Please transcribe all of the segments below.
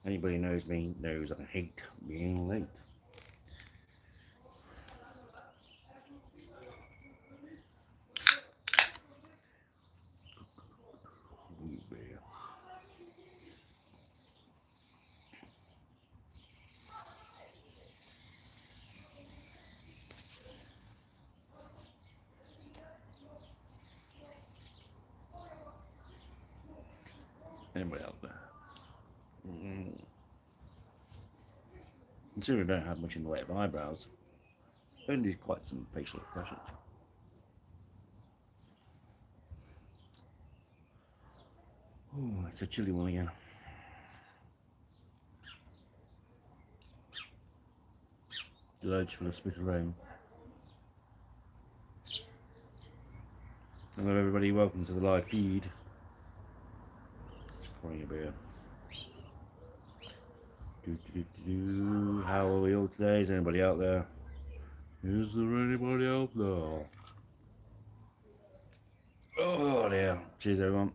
Anybody who knows me knows I hate being late. Anybody out there? Considering I don't have much in the way of eyebrows, I only do quite some facial expressions. Oh, it's a chilly one again. Deluge for the spit of rain. Hello everybody, welcome to the live feed. Just pouring a beer. How are we all today? Is anybody out there? Is there anybody out there? Oh dear. Cheers everyone.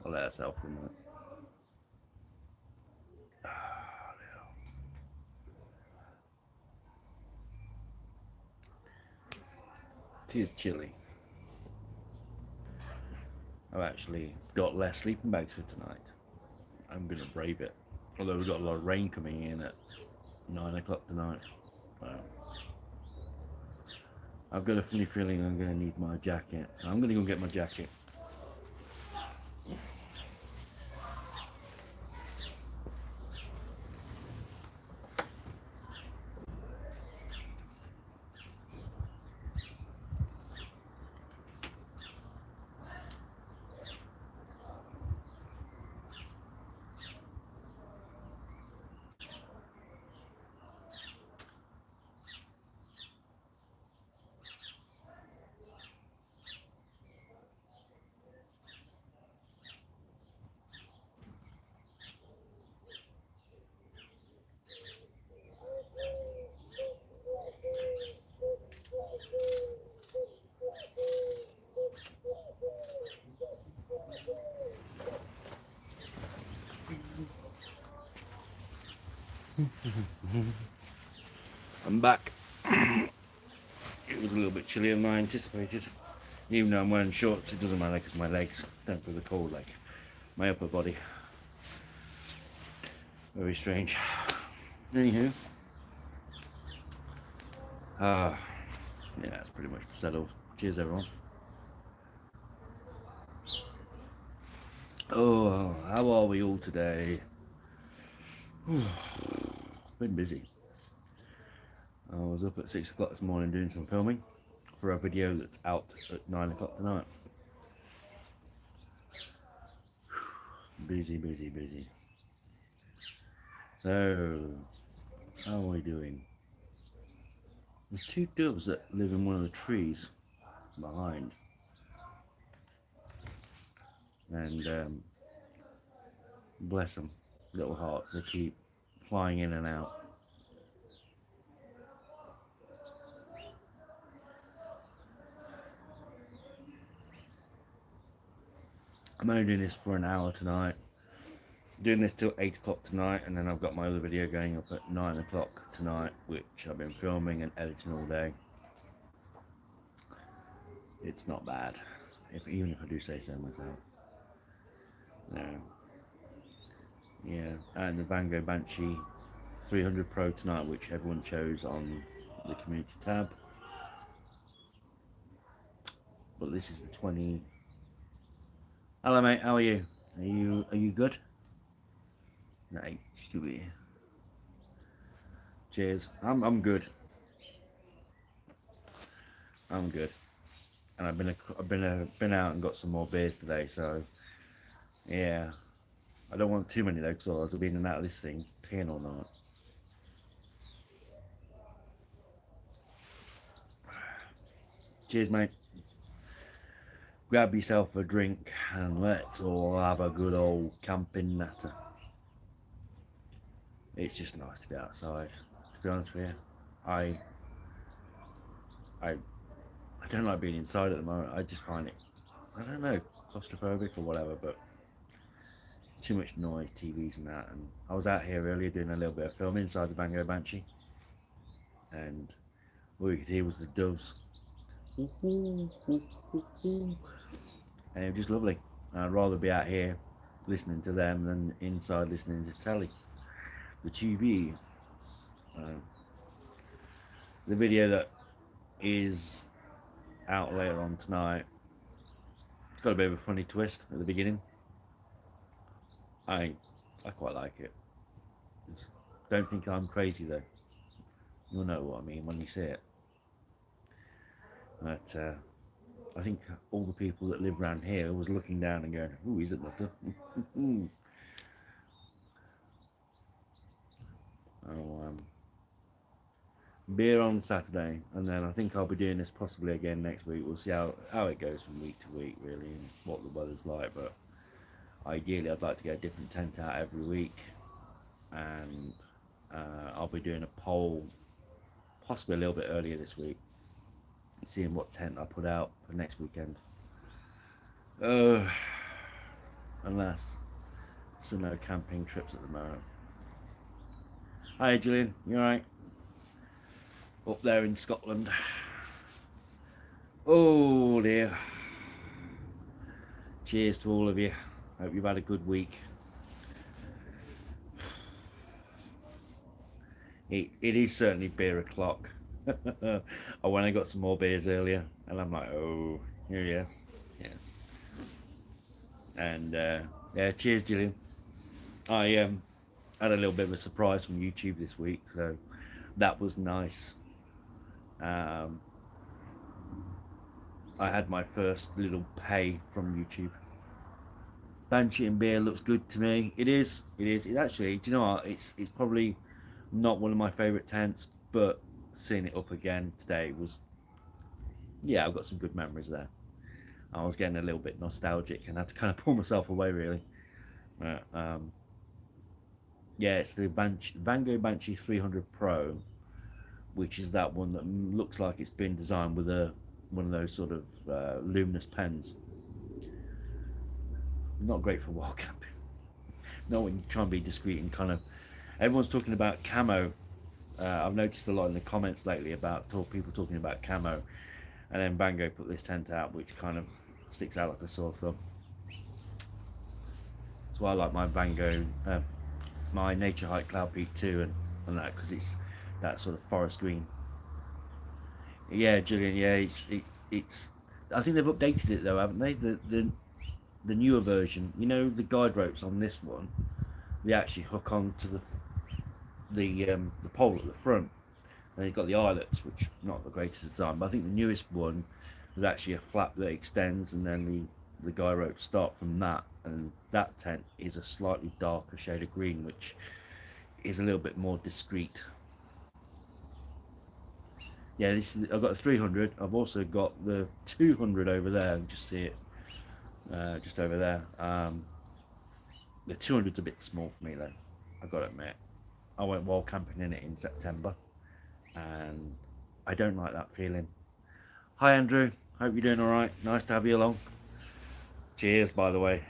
I'll let us out for a minute. It is chilly. I've actually got less sleeping bags for tonight. I'm going to brave it. Although we've got a lot of rain coming in at 9 o'clock tonight. I've got a funny feeling I'm going to need my jacket. So I'm going to go get my jacket. I'm back. It was a little bit chillier than I anticipated. Even though I'm wearing shorts, it doesn't matter because my legs don't feel the cold like my upper body. Very strange. Anywho. Yeah, it's pretty much settled. Cheers everyone. Oh, how are we all today? Been busy. I was up at 6 o'clock this morning doing some filming for a video that's out at 9 o'clock tonight. Busy, busy, busy. So, how are we doing? There's two doves that live in one of the trees behind. And bless them, little hearts, they keep flying in and out. I'm only doing this for an hour tonight. Doing this till 8 o'clock tonight, and then I've got my other video going up at 9 o'clock tonight, which I've been filming and editing all day. It's not bad, even if I do say so myself. No. Yeah, and the Banshee 300 Pro tonight, which everyone chose on the community tab. But this is the 20. Hello mate, how are you? Are you good? No, stupid. Cheers. I'm good. I'm good. And I've been out and got some more beers today, so yeah. I don't want too many though, because otherwise I'll be in and out of this thing, peeing all night. Cheers, mate. Grab yourself a drink and let's all have a good old camping natter. It's just nice to be outside, to be honest with you. I don't like being inside at the moment. I just find it, I don't know, claustrophobic or whatever, but too much noise, TVs and that. And I was out here earlier doing a little bit of filming inside the Banshee, and all you could hear was the doves. And it was just lovely. I'd rather be out here listening to them than inside listening to telly, the TV. The video that is out later on tonight, it's got a bit of a funny twist at the beginning. I quite like it. Don't think I'm crazy though. You'll know what I mean when you see it. But I think all the people that live around here was looking down and going, "Ooh, he's a nutter." Beer on Saturday, and then I think I'll be doing this possibly again next week. We'll see how it goes from week to week, really, and what the weather's like. But ideally, I'd like to get a different tent out every week, and I'll be doing a poll possibly a little bit earlier this week, seeing what tent I put out for next weekend. Unless so no camping trips at the moment. Hi Julian, you alright? Up there in Scotland. Oh dear. Cheers to all of you. Hope you've had a good week. It is certainly beer o'clock. I went and got some more beers earlier, and I'm like, oh, yes. And yeah, cheers, Gillian. I had a little bit of a surprise from YouTube this week, so that was nice. I had my first little pay from YouTube. Banshee and beer looks good to me. It is. It actually, do you know what? It's probably not one of my favourite tents, but seeing it up again today was, yeah, I've got some good memories there. I was getting a little bit nostalgic and had to kind of pull myself away, really. Yeah, it's the Banshee 300 Pro, which is that one that looks like it's been designed with one of those sort of luminous pens. Not great for wall camping. Not when you try and be discreet and kind of. Everyone's talking about camo. I've noticed a lot in the comments lately about people talking about camo, and then Bango put this tent out, which kind of sticks out like a sore thumb. That's why I like my Bango, my Nature Hike Cloud Peak 2 and that, because it's that sort of forest green. Yeah, Julian. Yeah, it's. I think they've updated it though, haven't they? The newer version. You know, the guide ropes on this one, they actually hook onto the pole at the front, and you've got the eyelets, which not the greatest design, but I think the newest one was actually a flap that extends, and then the guide ropes start from that, and that tent is a slightly darker shade of green, which is a little bit more discreet. Yeah, I've got the 300. I've also got the 200 over there. You can just see it, just over there. The 200's a bit small for me though, I've got to admit. I went wall camping in it in September, and I don't like that feeling. Hi Andrew, hope you're doing alright. Nice to have you along. Cheers, by the way.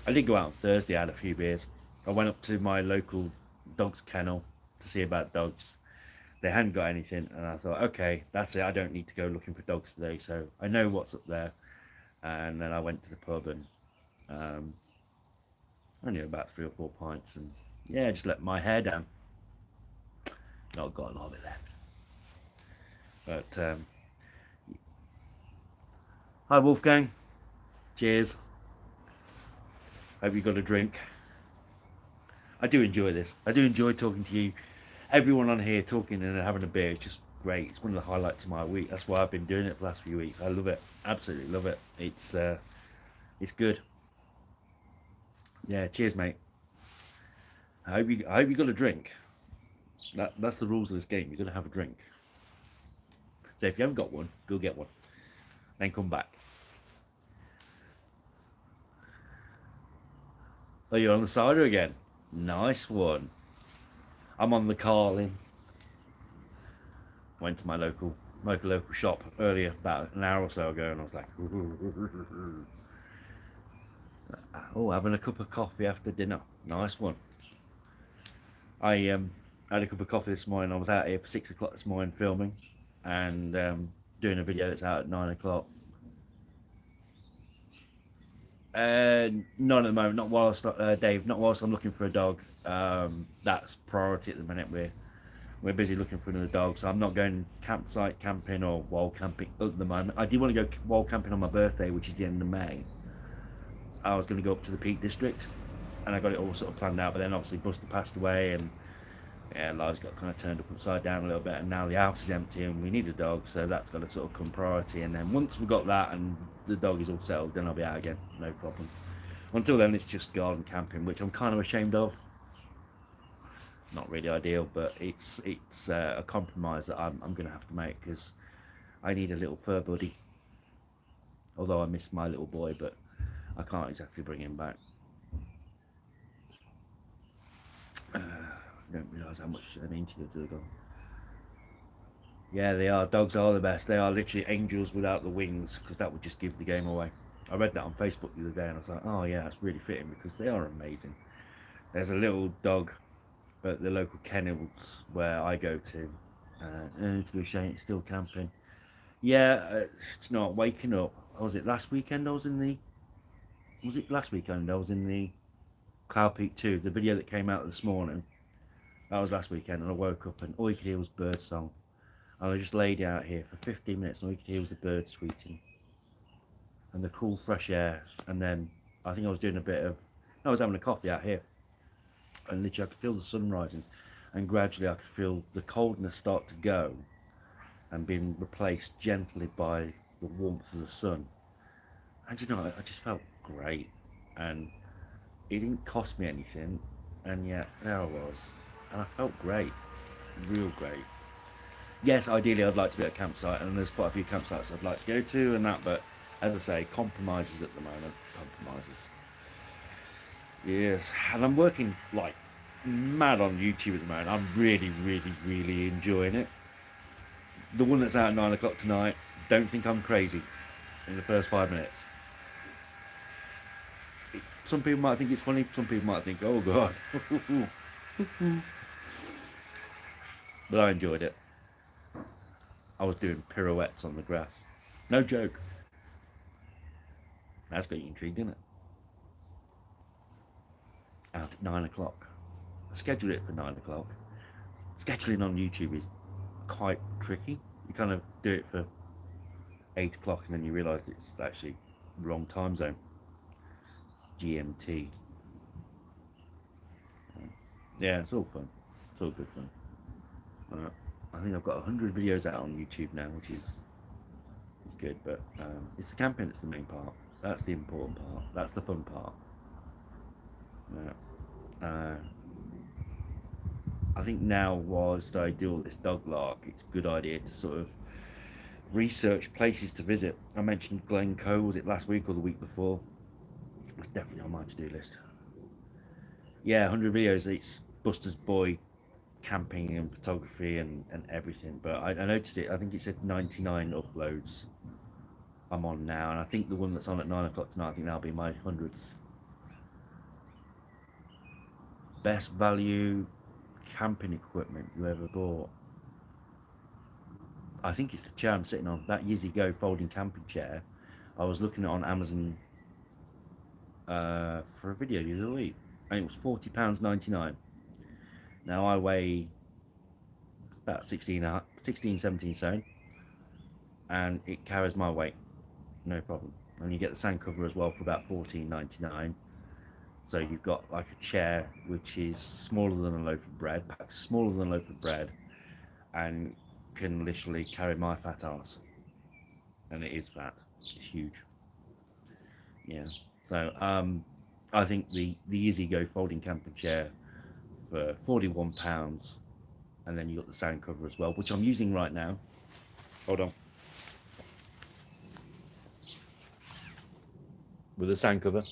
I did go out on Thursday, I had a few beers. I went up to my local dog's kennel to see about dogs. They hadn't got anything, and I thought, okay, that's it, I don't need to go looking for dogs today, so I know what's up there. And then I went to the pub, and only about 3 or 4 pints, and yeah, just let my hair down. Not got a lot of it left. But hi Wolfgang, cheers. Hope you got a drink. I do enjoy this. I do enjoy talking to you. Everyone on here talking and having a beer is just great. It's one of the highlights of my week. That's why I've been doing it for the last few weeks. I love it. Absolutely love it. It's good. Yeah, cheers, mate. I hope you got a drink. That's the rules of this game. You're gonna have a drink. So if you haven't got one, go get one. Then come back. Oh, you're on the cider again. Nice one. I'm on the Carlin. Went to my local shop earlier, about an hour or so ago, and I was like, Oh, having a cup of coffee after dinner. Nice one. I had a cup of coffee this morning. I was out here for 6 o'clock this morning filming and doing a video that's out at 9 o'clock. Not at the moment. Not whilst Dave. Not whilst I'm looking for a dog. That's priority at the minute. We're busy looking for another dog, so I'm not going campsite camping or wild camping at the moment. I did want to go wild camping on my birthday, which is the end of May. I was going to go up to the Peak District, and I got it all sort of planned out. But then obviously Buster passed away, and yeah, lives got kind of turned upside down a little bit. And now the house is empty, and we need a dog, so that's got to sort of come priority. And then once we got that, and the dog is all settled, then I'll be out again, no problem. Until then, it's just garden camping, which I'm kind of ashamed of. Not really ideal, but it's a compromise that I'm going to have to make because I need a little fur buddy. Although I miss my little boy, but I can't exactly bring him back. I don't realise how much they mean to you to the dog. Yeah, they are. Dogs are the best. They are literally angels without the wings, because that would just give the game away. I read that on Facebook the other day, and I was like, oh yeah, that's really fitting, because they are amazing. There's a little dog at the local kennels where I go to. To be ashamed, it's still camping. Yeah, it's not waking up. Was it last weekend? Was it last weekend? I was in the Cloud Peak 2, the video that came out this morning. That was last weekend, and I woke up and all you could hear was bird song. And I just laid out here for 15 minutes, and all you could hear was the birds tweeting and the cool fresh air. And then I think I was doing a bit of, I was having a coffee out here, and literally I could feel the sun rising, and gradually I could feel the coldness start to go and being replaced gently by the warmth of the sun. And you know, I just felt great, and it didn't cost me anything, and yet there I was, and I felt great, real great. Yes, ideally I'd like to be at a campsite, and there's quite a few campsites I'd like to go to and that, but as I say, compromises at the moment. Compromises. Yes, and I'm working like mad on YouTube at the moment. I'm really, really, really enjoying it. The one that's out at 9 o'clock tonight, don't think I'm crazy in the first 5 minutes. Some people might think it's funny, some people might think, oh god. But I enjoyed it. I was doing pirouettes on the grass. No joke. That's got you intrigued, isn't it? Out at 9 o'clock. I scheduled it for 9 o'clock. Scheduling on YouTube is quite tricky. You kind of do it for 8 o'clock and then you realise it's actually the wrong time zone. GMT. Yeah, it's all fun. It's all good fun. I think I've got 100 videos out on YouTube now, which is good, but it's the camping that's the main part. That's the important part. That's the fun part. I think now, whilst I do all this dog lark, it's a good idea to sort of research places to visit. I mentioned Glencoe, was it last week or the week before? It's definitely on my to-do list. Yeah, 100 videos. It's Buster's boy camping and photography and everything, but I noticed it. I think it said 99 uploads I'm on now, and I think the one that's on at 9 o'clock tonight, I think that'll be my 100th. Best value camping equipment you ever bought? I think it's the chair I'm sitting on, that Yeezy Go folding camping chair. I was looking at it on Amazon for a video the other week, and it was £40.99. Now I weigh about 16, 17 stone, and it carries my weight, no problem. And you get the sand cover as well for about £14.99. So you've got like a chair which is smaller than a loaf of bread, packed smaller than a loaf of bread, and can literally carry my fat ass. And it is fat. It's huge. Yeah. So I think the Yeezy Go folding camping chair for £41, and then you got the sand cover as well, which I'm using right now. Hold on. With the sand cover.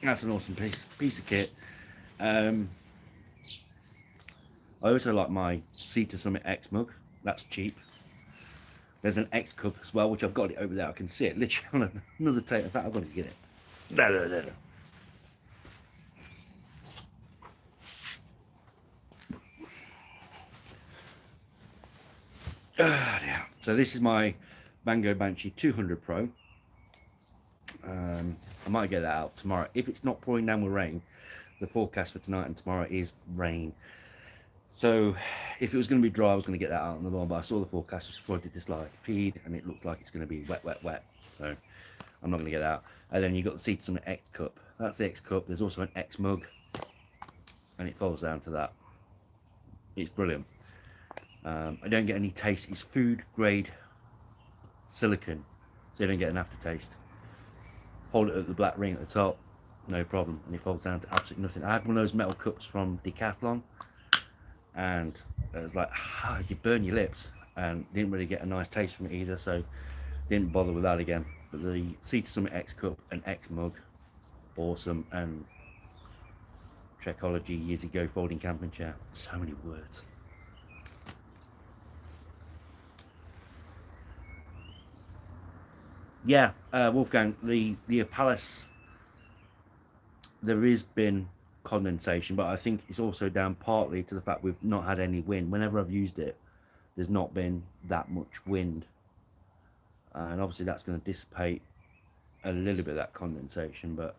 That's an awesome piece of kit. I also like my Sea to Summit X mug. That's cheap. There's an X cup as well, which I've got it over there. I can see it literally on another table. In fact, I've got to get it. There. Yeah. So this is my Banshee 200 Pro. I might get that out tomorrow. If it's not pouring down with rain, the forecast for tonight and tomorrow is rain. So if it was going to be dry, I was going to get that out on the lawn, but I saw the forecast before I did this live feed, and it looks like it's going to be wet. So I'm not going to get that out. And then you've got the Seats on the X cup. That's the X cup. There's also an X mug, and it falls down to that. It's brilliant. I don't get any taste. It's food grade silicone, so you don't get an aftertaste. Hold it at the black ring at the top, no problem, and it folds down to absolutely nothing. I had one of those metal cups from Decathlon, and it was like, you burn your lips, and didn't really get a nice taste from it either, so didn't bother with that again. But the Sea to Summit X cup and X mug, awesome. And Trekology years ago folding camping chair. So many words. Yeah, Wolfgang, the Palace, there has been condensation, but I think it's also down partly to the fact we've not had any wind. Whenever I've used it, there's not been that much wind, and obviously that's going to dissipate a little bit of that condensation. But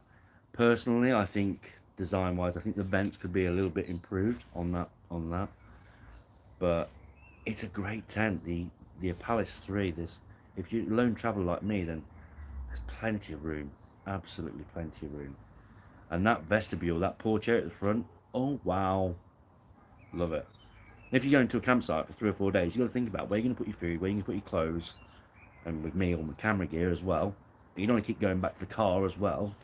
personally, I think design-wise, I think the vents could be a little bit improved on that. But it's a great tent. The Palace 3. If you're a lone traveller like me, then there's plenty of room, absolutely plenty of room. And that vestibule, that porch area at the front, oh wow, love it. If you're going to a campsite for 3 or 4 days, you've got to think about where you're going to put your food, where you're going to put your clothes, and with me, all my camera gear as well. You don't want to keep going back to the car as well.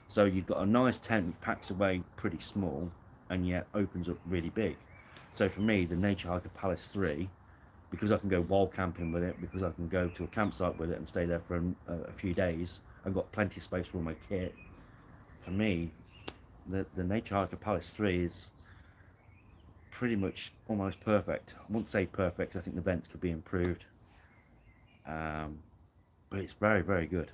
So you've got a nice tent which packs away pretty small and yet opens up really big. So for me, the Nature Hiker Palace 3, because I can go wall camping with it, because I can go to a campsite with it and stay there for a few days, I've got plenty of space for all my kit. For me, the Nature Hiker Palace 3 is pretty much almost perfect. I wouldn't say perfect, I think the vents could be improved. But it's very, very good.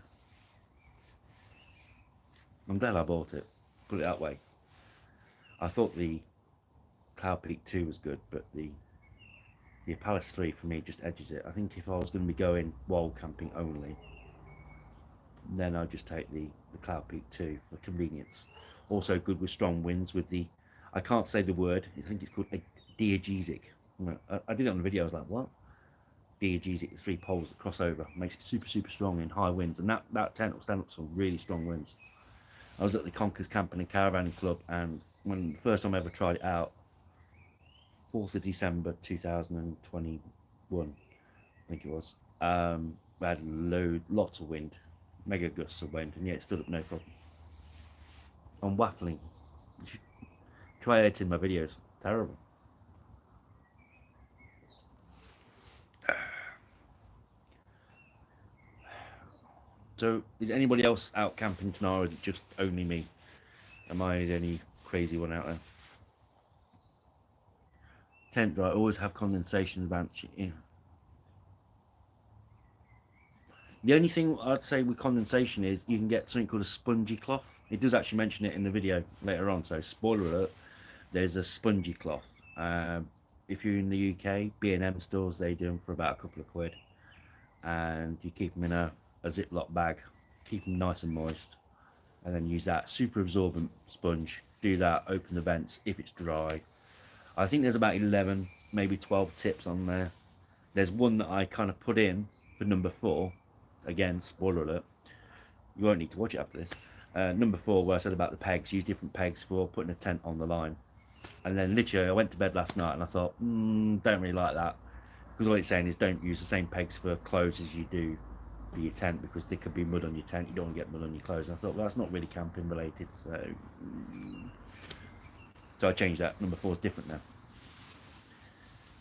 I'm glad I bought it, put it that way. I thought the Cloud Peak 2 was good, but the Palace 3 for me just edges it. I think if I was going to be going wall camping only, then I'd just take the Cloud Peak 2 for convenience. Also good with strong winds with the, I can't say the word, I think it's called a diegesic. I did it on the video, I was like, what? Diegesic, 3 poles that cross over, makes it super, super strong in high winds. And that tent will stand up to some really strong winds. I was at the Conkers Camping and Caravanning Club, and when the first time I ever tried it out, 4th of December 2021, I think it was, we had lots of wind, mega gusts of wind, and yet it stood up no problem. I'm waffling. You should try editing my videos. Terrible. So, is anybody else out camping tonight, or is it just only me? Am I the only crazy one out there? Tent dry, always have condensation Banshee. Yeah. The only thing I'd say with condensation is you can get something called a spongy cloth. It does actually mention it in the video later on, so spoiler alert, there's a spongy cloth. If you're in the UK, B&M stores, they do them for about a couple of quid. And you keep them in a Ziploc bag, keep them nice and moist, and then use that super absorbent sponge. Do that, open the vents if it's dry. I think there's about 11, maybe 12 tips on there. There's one that I kind of put in for number 4. Again, spoiler alert. You won't need to watch it after this. Number 4, where I said about the pegs, use different pegs for putting a tent on the line. And then literally, I went to bed last night and I thought, don't really like that. Because all it's saying is don't use the same pegs for clothes as you do for your tent, because there could be mud on your tent. You don't want to get mud on your clothes. And I thought, well, that's not really camping related. So I changed that. Number 4 is different now.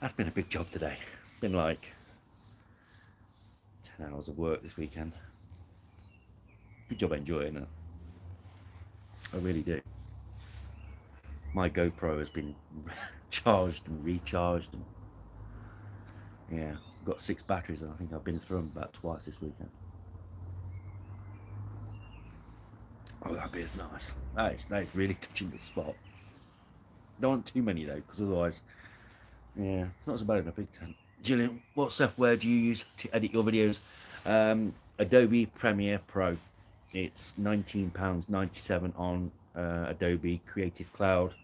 That's been a big job today. It's been like 10 hours of work this weekend. Good job enjoying it. I really do. My GoPro has been charged and recharged. And yeah, got 6 batteries, and I think I've been through them about twice this weekend. Oh, that beer's nice. That is really touching the spot. Don't want too many though, because otherwise, yeah, it's not so bad in a big tent. Gillian, what software do you use to edit your videos? Adobe Premiere Pro. It's £19.97 on Adobe Creative Cloud,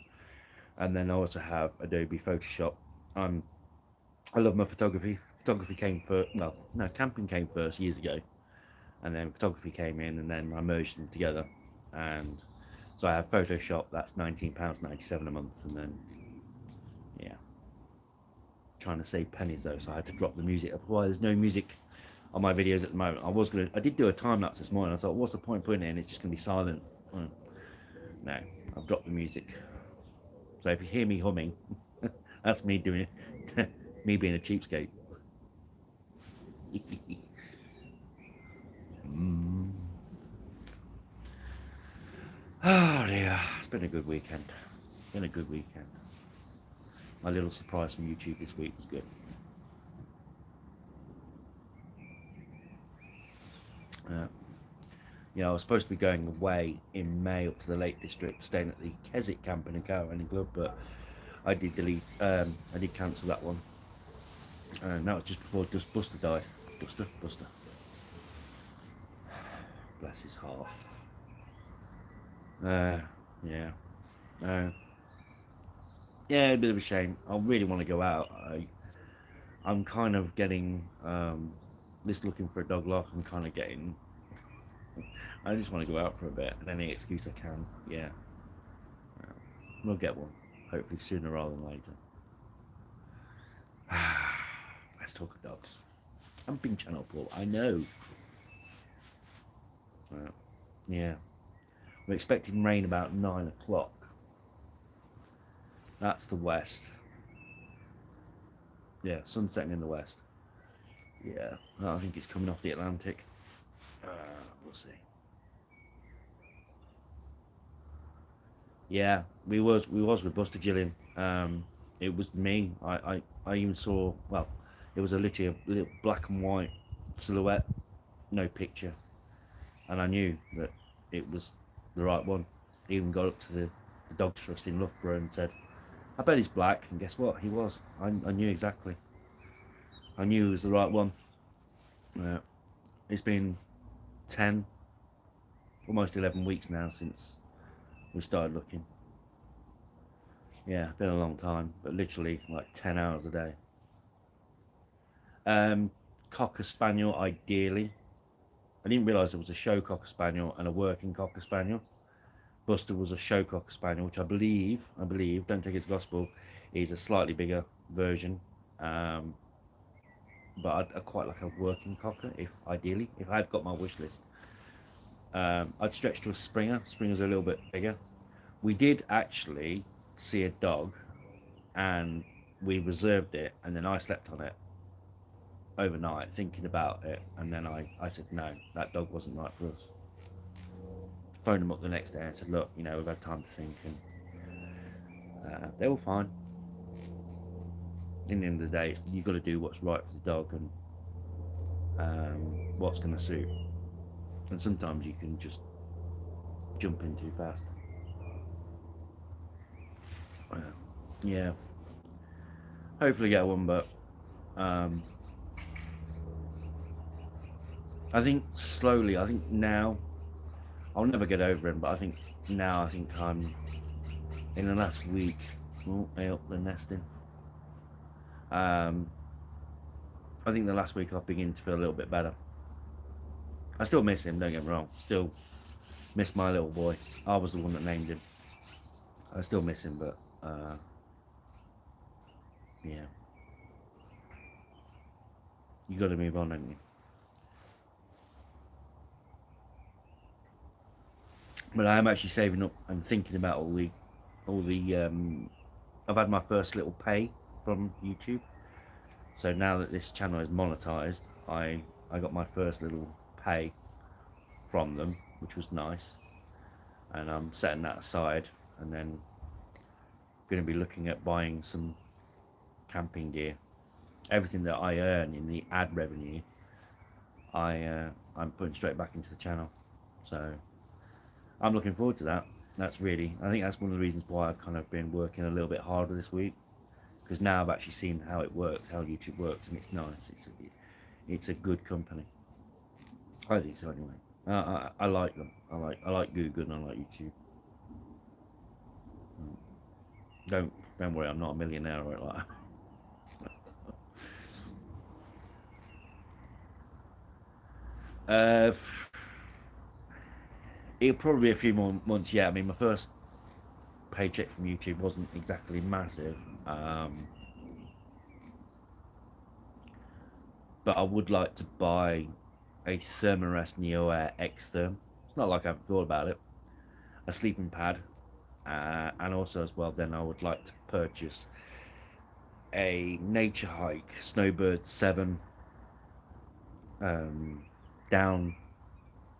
and then I also have Adobe Photoshop. I love my photography. Photography came first. Well, no, camping came first years ago, and then photography came in, and then I merged them together. And so I have Photoshop. That's £19.97 a month, and then yeah, trying to save pennies though, so I had to drop the music. Otherwise, there's no music on my videos at the moment. I did do a time lapse this morning. I thought, what's the point putting it in? It's just gonna be silent. No, I've dropped the music. So if you hear me humming, that's me doing it. Me being a cheapskate. Oh dear, it's been a good weekend. Been a good weekend. My little surprise from YouTube this week was good. Yeah, I was supposed to be going away in May up to the Lake District, staying at the Keswick Camping and Caravanning Club, but I did cancel that one. And that was just before Buster died. Buster. Bless his heart. Yeah. Yeah, a bit of a shame. I really want to go out. I'm kind of getting this looking for a dog lock. I'm kind of getting. I just want to go out for a bit, and any excuse I can. Yeah, we'll get one. Hopefully sooner rather than later. Let's talk of dogs. Camping channel, Paul. I know. Yeah, we're expecting rain about 9 o'clock. That's the west. Yeah, sun setting in the west. Yeah, I think it's coming off the Atlantic. We'll see. Yeah, we was with Buster Gillian. It was me. I even saw. Well, it was literally a little black and white silhouette, no picture, and I knew that it was the right one. He even got up to the Dogs Trust in Loughborough and said, "I bet he's black." And guess what? He was. I knew exactly. I knew it was the right one. It's been 10, almost 11 weeks now since we started looking. Yeah, been a long time, but literally like 10 hours a day. Cocker Spaniel, ideally. I didn't realise there was a show Cocker Spaniel and a working Cocker Spaniel. Buster was a show Cocker Spaniel, which I believe, don't take it as gospel, is a slightly bigger version. But I'd quite like a working Cocker, if I'd got my wish list. I'd stretch to a Springer. Springer's a little bit bigger. We did actually see a dog, and we reserved it, and then I slept on it overnight thinking about it, and then I said no, that dog wasn't right for us. Phoned them up the next day and said, look, we've had time to think, and they were fine. In the end of the day, you've got to do what's right for the dog and what's going to suit, and sometimes you can just jump in too fast. Yeah, hopefully get one, but I think slowly, I think now, I'll never get over him, but I think I'm in the last week. Oh, they up the nesting. I think the last week I've begun to feel a little bit better. I still miss him, don't get me wrong. Still miss my little boy. I was the one that named him. I still miss him, but yeah. You got to move on, haven't you? But I am actually saving up and thinking about all the I've had my first little pay from YouTube. So now that this channel is monetized, I got my first little pay from them, which was nice. And I'm setting that aside, and then going to be looking at buying some camping gear. everything that I earn in the ad revenue, I'm putting straight back into the channel. So I'm looking forward to that. I think that's one of the reasons why I've kind of been working a little bit harder this week, because now I've actually seen how it works, how YouTube works, and it's nice. It's a good company. I think so anyway. I like them. I like Google and I like YouTube. Don't worry, I'm not a millionaire or anything like that. Uh, it'll probably be a few more months. Yeah, I mean, my first paycheck from YouTube wasn't exactly massive, but I would like to buy a Thermarest Neo Air X Therm. It's not like I haven't thought about it. A sleeping pad, and also as well, then I would like to purchase a Nature Hike Snowbird 7 down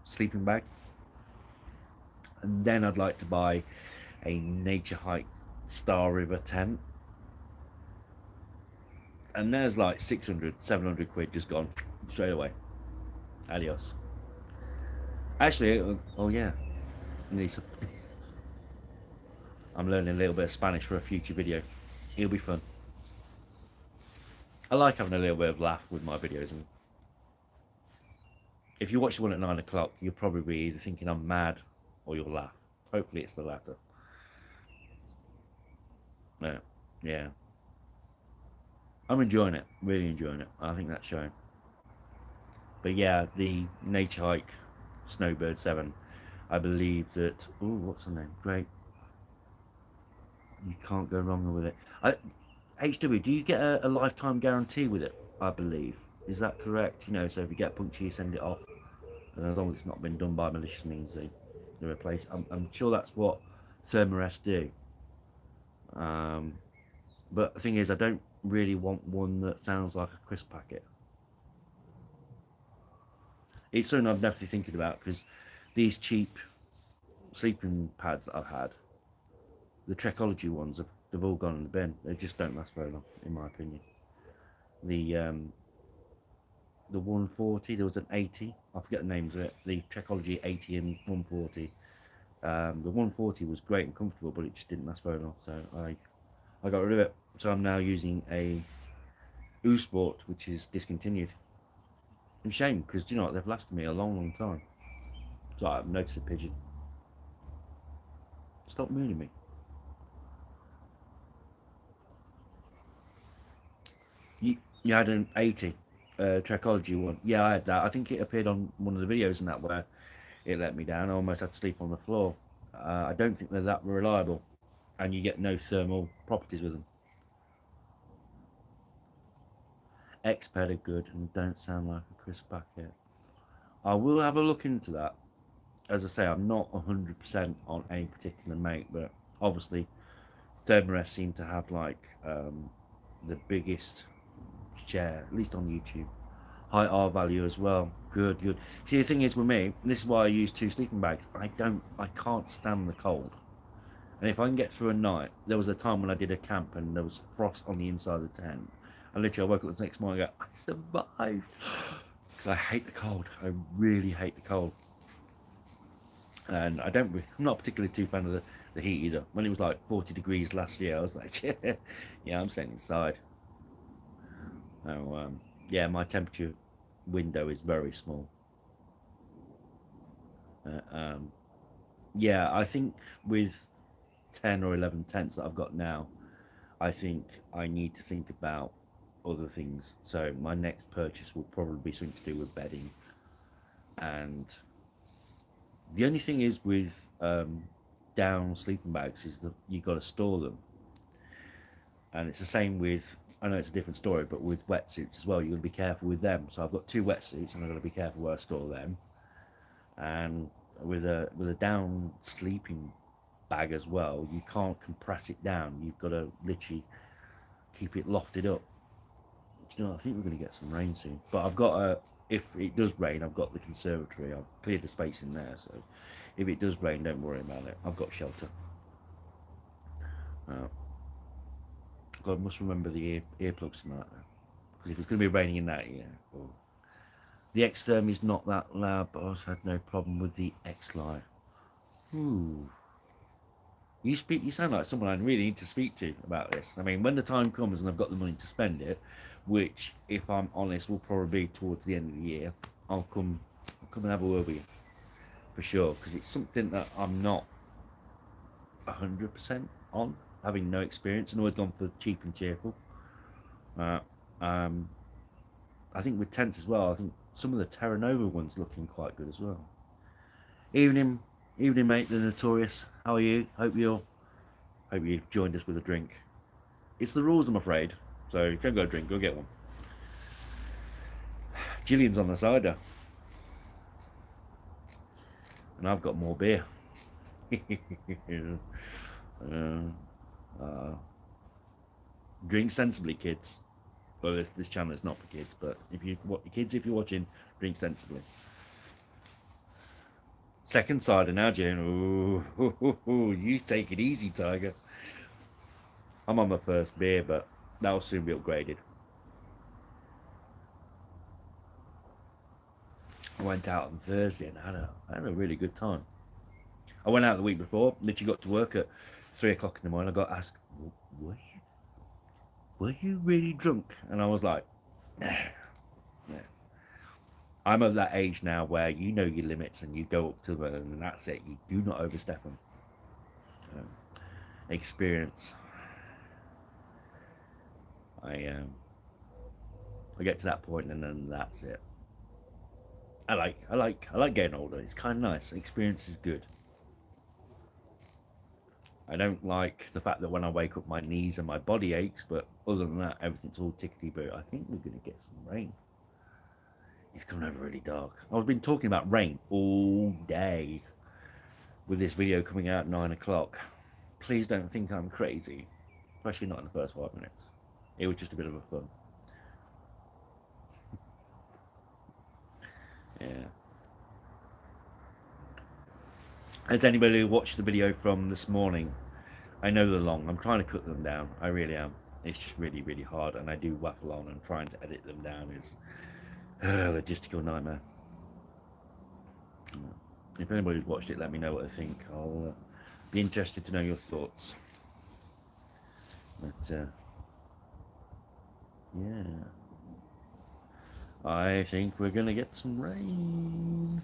sleeping bag, and then I'd like to buy a Nature Hike Star River tent. And there's like 600, 700 quid just gone straight away. Adios. Actually, oh yeah, I'm learning a little bit of Spanish for a future video. It'll be fun. I like having a little bit of laugh with my videos, and if you watch the one at 9 o'clock, you'll probably be either thinking I'm mad or you'll laugh. Hopefully, it's the latter. Yeah, yeah. I'm enjoying it, really enjoying it. I think that's showing. But yeah, the Nature Hike Snowbird 7, I believe that. Oh, what's the name? Great. You can't go wrong with it. HW, do you get a lifetime guarantee with it? I believe. Is that correct? So if you get puncture, you send it off. And as long as it's not been done by malicious means, they replace. I'm sure that's what Thermarest do. But the thing is, I don't really want one that sounds like a crisp packet. It's something I'm definitely thinking about, because these cheap sleeping pads that I've had, the Trekology ones, they've all gone in the bin. They just don't last very long, in my opinion. The 140, there was an 80. I forget the names of it. The Trekology 80 and 140. The 140 was great and comfortable, but it just didn't last very long. So I got rid of it. So I'm now using a U Sport, which is discontinued. And shame, because you know what, they've lasted me a long, long time. So I've noticed a pigeon. Stop mooning me. You had an 80 Trekology one. Yeah, I had that. I think it appeared on one of the videos in that where it let me down. I almost had to sleep on the floor. I don't think they're that reliable, and you get no thermal properties with them. X-Ped are good and don't sound like a crisp packet. I will have a look into that. As I say, I'm not 100% on any particular make, but obviously Thermarest seem to have like the biggest share, at least on YouTube. High R value as well. Good, good. See, the thing is with me, this is why I use 2 sleeping bags. I can't stand the cold. And if I can get through a night, there was a time when I did a camp and there was frost on the inside of the tent. And literally I woke up the next morning and go, I survived. Because I hate the cold. I really hate the cold. And I'm not particularly too fan of the heat either. When it was like 40 degrees last year, I was like, yeah, I'm staying inside. So, yeah, my temperature window is very small. Uh, um, yeah, I think with 10 or 11 tents that I've got now, I think I need to think about other things. So my next purchase will probably be something to do with bedding. And the only thing is with down sleeping bags is that you got to store them. And it's the same with, I know it's a different story, but with wetsuits as well, you've got to be careful with them. So I've got 2 wetsuits and I've got to be careful where I store them. And with a down sleeping bag as well, you can't compress it down. You've got to literally keep it lofted up. Do you know, I think we're going to get some rain soon. But I've got if it does rain, I've got the conservatory. I've cleared the space in there, so if it does rain, don't worry about it. I've got shelter. God, I must remember the earplugs tonight, Because if it's going to be raining in that, oh. The X-Therm is not that loud, but I also had no problem with the X-Lite. Ooh. You sound like someone I really need to speak to about this. I mean, when the time comes and I've got the money to spend it, which, if I'm honest, will probably be towards the end of the year, I'll come and have a word with you. For sure, because it's something that I'm not 100% on, having no experience, and always gone for cheap and cheerful. I think with tents as well, I think some of the Terra Nova ones looking quite good as well. Evening, mate, the Notorious. How are you? Hope you've joined us with a drink. It's the rules, I'm afraid. So if you haven't got a drink, go get one. Gillian's on the cider, and I've got more beer. Drink sensibly, kids. Well, this channel is not for kids, but if you're watching, drink sensibly. Second cider now, Jane. Ooh, you take it easy, Tiger. I'm on my first beer, but that'll soon be upgraded. I went out on Thursday and I had a really good time. I went out the week before, literally got to work at 3 o'clock in the morning. I got asked, were you really drunk? And I was like, nah. I'm of that age now where you know your limits and you go up to them and that's it. You do not overstep them. Experience. I get to that point and then that's it. I like getting older. It's kind of nice. Experience is good. I don't like the fact that when I wake up my knees and my body aches, but other than that, everything's all tickety-boo. I think we're going to get some rain. It's coming over really dark. I've been talking about rain all day with this video coming out at 9 o'clock. Please don't think I'm crazy, especially not in the first 5 minutes. It was just a bit of a fun. Yeah. Has anybody watched the video from this morning? I know they're long. I'm trying to cut them down. I really am. It's just really, really hard, and I do waffle on, and trying to edit them down is a logistical nightmare. If anybody's watched it, let me know what they think. I'll be interested to know your thoughts. But yeah, I think we're gonna get some rain.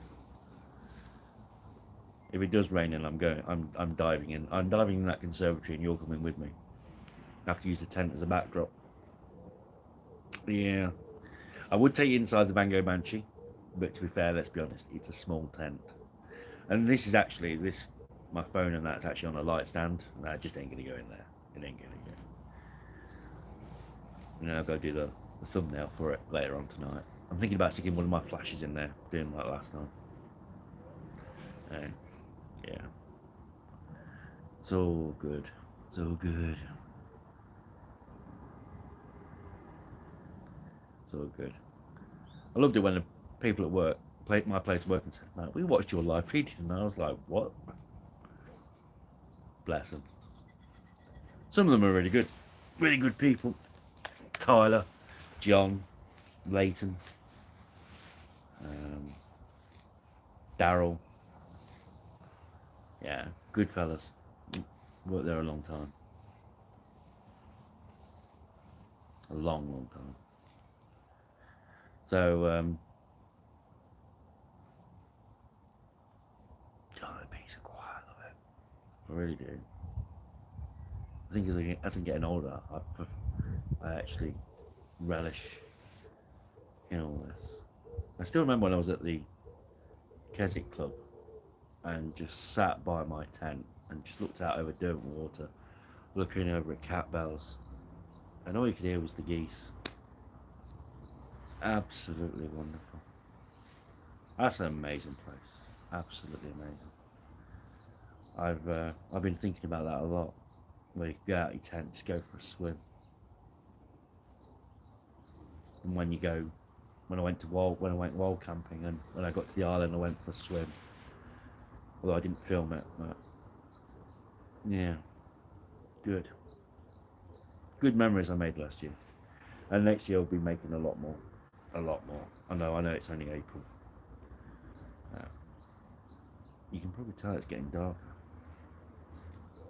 If it does rain and I'm diving in. I'm diving in that conservatory and you're coming with me. I have to use the tent as a backdrop. Yeah. I would take you inside the Banshee, but to be fair, let's be honest, it's a small tent. And this is actually, my phone and that's actually on a light stand. And I just ain't gonna go in there. It ain't gonna go. And then I've got to do the thumbnail for it later on tonight. I'm thinking about sticking one of my flashes in there, doing like last time. Yeah. It's all good. It's all good. It's all good. I loved it when the people at work, my place of work, and said, "Man, we watched your live feed," and I was like, "What?" Bless them. Some of them are really good people. Tyler, John, Leighton, Daryl. Yeah, good fellas. Worked there a long time. A long time. So, God, the peace and quiet, I love it. I really do. I think as I'm getting older, I actually relish in all this. I still remember when I was at the Keswick Club and just sat by my tent and just looked out over Derwent Water, looking over at cat bells, and all you could hear was the geese. Absolutely wonderful. That's an amazing place. Absolutely amazing. I've been thinking about that a lot. Where you go out your tent, just go for a swim. And when I went wild camping, and when I got to the island, I went for a swim. Although I didn't film it, but yeah, good memories I made last year. And next year I'll be making a lot more. A lot more. I know it's only April. You can probably tell it's getting darker.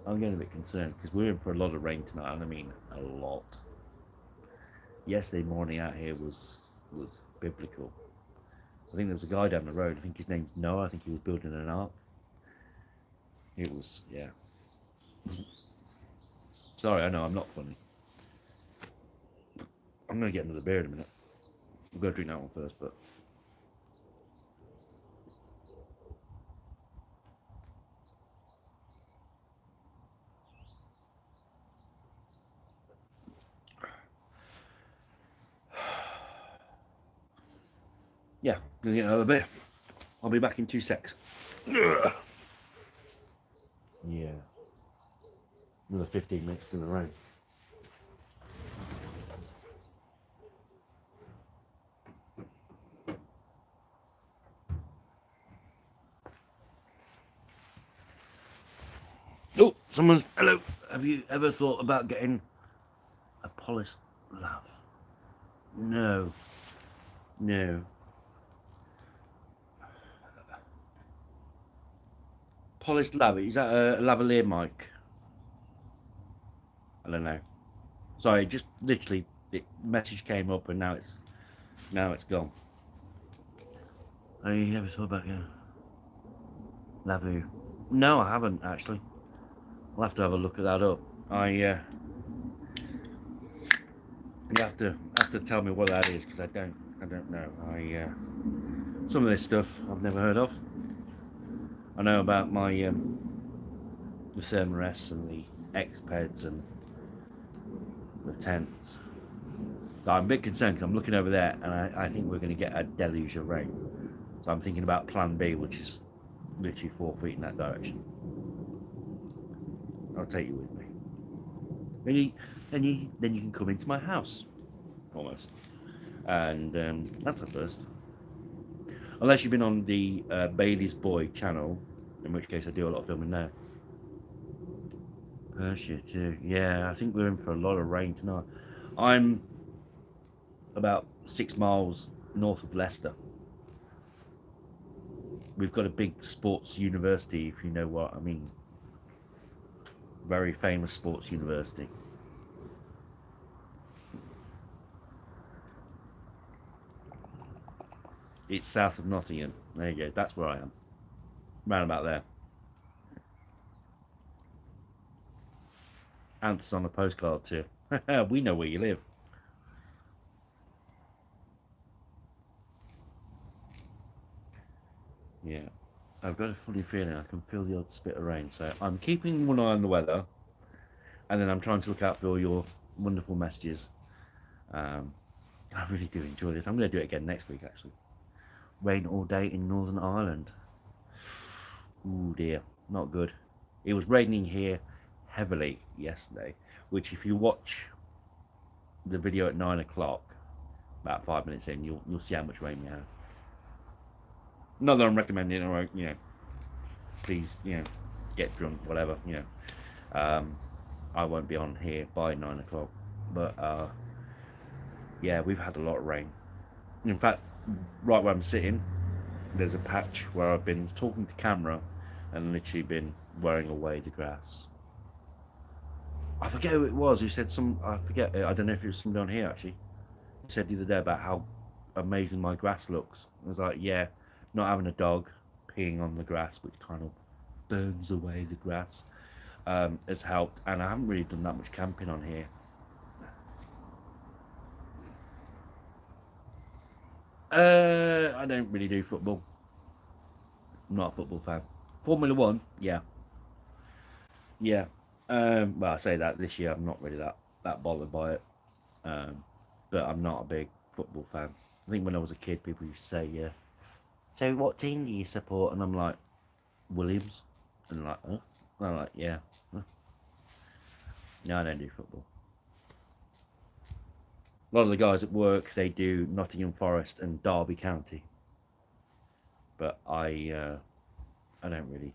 I'm getting a bit concerned because we're in for a lot of rain tonight, and I mean a lot. Yesterday morning out here was biblical. I think there was a guy down the road. I think his name's Noah. I think he was building an ark. It was, yeah. Sorry, I know I'm not funny. I'm gonna get another beer in a minute. I'm gonna drink that one first, but. Yeah, gonna get another beer. I'll be back in 2 secs. Yeah. Another 15 minutes in the rain. Oh, someone's. Hello. Have you ever thought about getting a polished lav? No. No. Polished lav. Is that a lavalier mic? I don't know. Sorry, just literally the message came up and now it's gone. Have you ever thought about getting Lavu? No, I haven't actually. I'll have to have a look at that up. You have to tell me what that is because I don't know. Some of this stuff I've never heard of. I know about my the Cermares and the X-Peds and the tents. So I'm a bit concerned because I'm looking over there and I think we're going to get a deluge of rain. So I'm thinking about Plan B, which is literally 4 feet in that direction. I'll take you with me. Then you can come into my house, almost. And that's a first. Unless you've been on the Bailey's Boy channel, in which case I do a lot of filming there. Persia too. Yeah, I think we're in for a lot of rain tonight. I'm about 6 miles north of Leicester. We've got a big sports university, if you know what I mean. Very famous sports university. It's south of Nottingham. There you go. That's where I am. Round about there. Ants on a postcard too. We know where you live. Yeah. I've got a funny feeling I can feel the odd spit of rain. So I'm keeping one eye on the weather. And then I'm trying to look out for all your wonderful messages. I really do enjoy this. I'm going to do it again next week, actually. Rain all day in Northern Ireland. Ooh dear, not good. It was raining here heavily yesterday, which if you watch the video at 9 o'clock, about 5 minutes in, you'll see how much rain we have. Not that I'm recommending, or please, get drunk, whatever, I won't be on here by 9 o'clock, but yeah, we've had a lot of rain. In fact, right where I'm sitting, there's a patch where I've been talking to camera and literally been wearing away the grass. I forget who it was who said I forget, I don't know if it was someone down here actually. He said the other day about how amazing my grass looks. I was like, yeah, not having a dog peeing on the grass, which kind of burns away the grass, has helped. And I haven't really done that much camping on here. I don't really do football. I'm not a football fan. Formula One, yeah. Yeah. Well, I say that this year I'm not really that bothered by it. But I'm not a big football fan. I think when I was a kid, people used to say, yeah. So what team do you support? And I'm like, Williams. And like, huh? And I'm like, yeah. Huh? No, I don't do football. A lot of the guys at work, they do Nottingham Forest and Derby County. But I don't really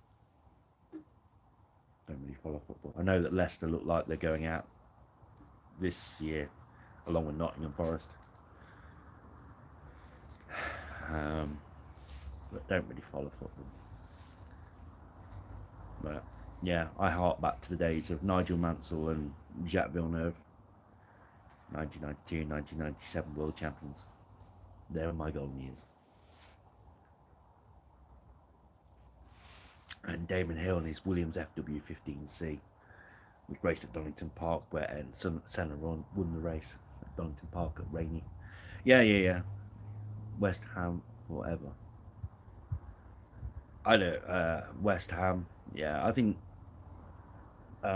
follow football. I know that Leicester look like they're going out this year. along with Nottingham Forest. But don't really follow football. But yeah, I hark back to the days of Nigel Mansell and Jacques Villeneuve, 1992, 1997 world champions. They were my golden years. And Damon Hill and his Williams FW15C, which raced at Donington Park, where Senna won the race at Donington Park at Rainey. Yeah. West Ham forever. I know, West Ham. Yeah, I think the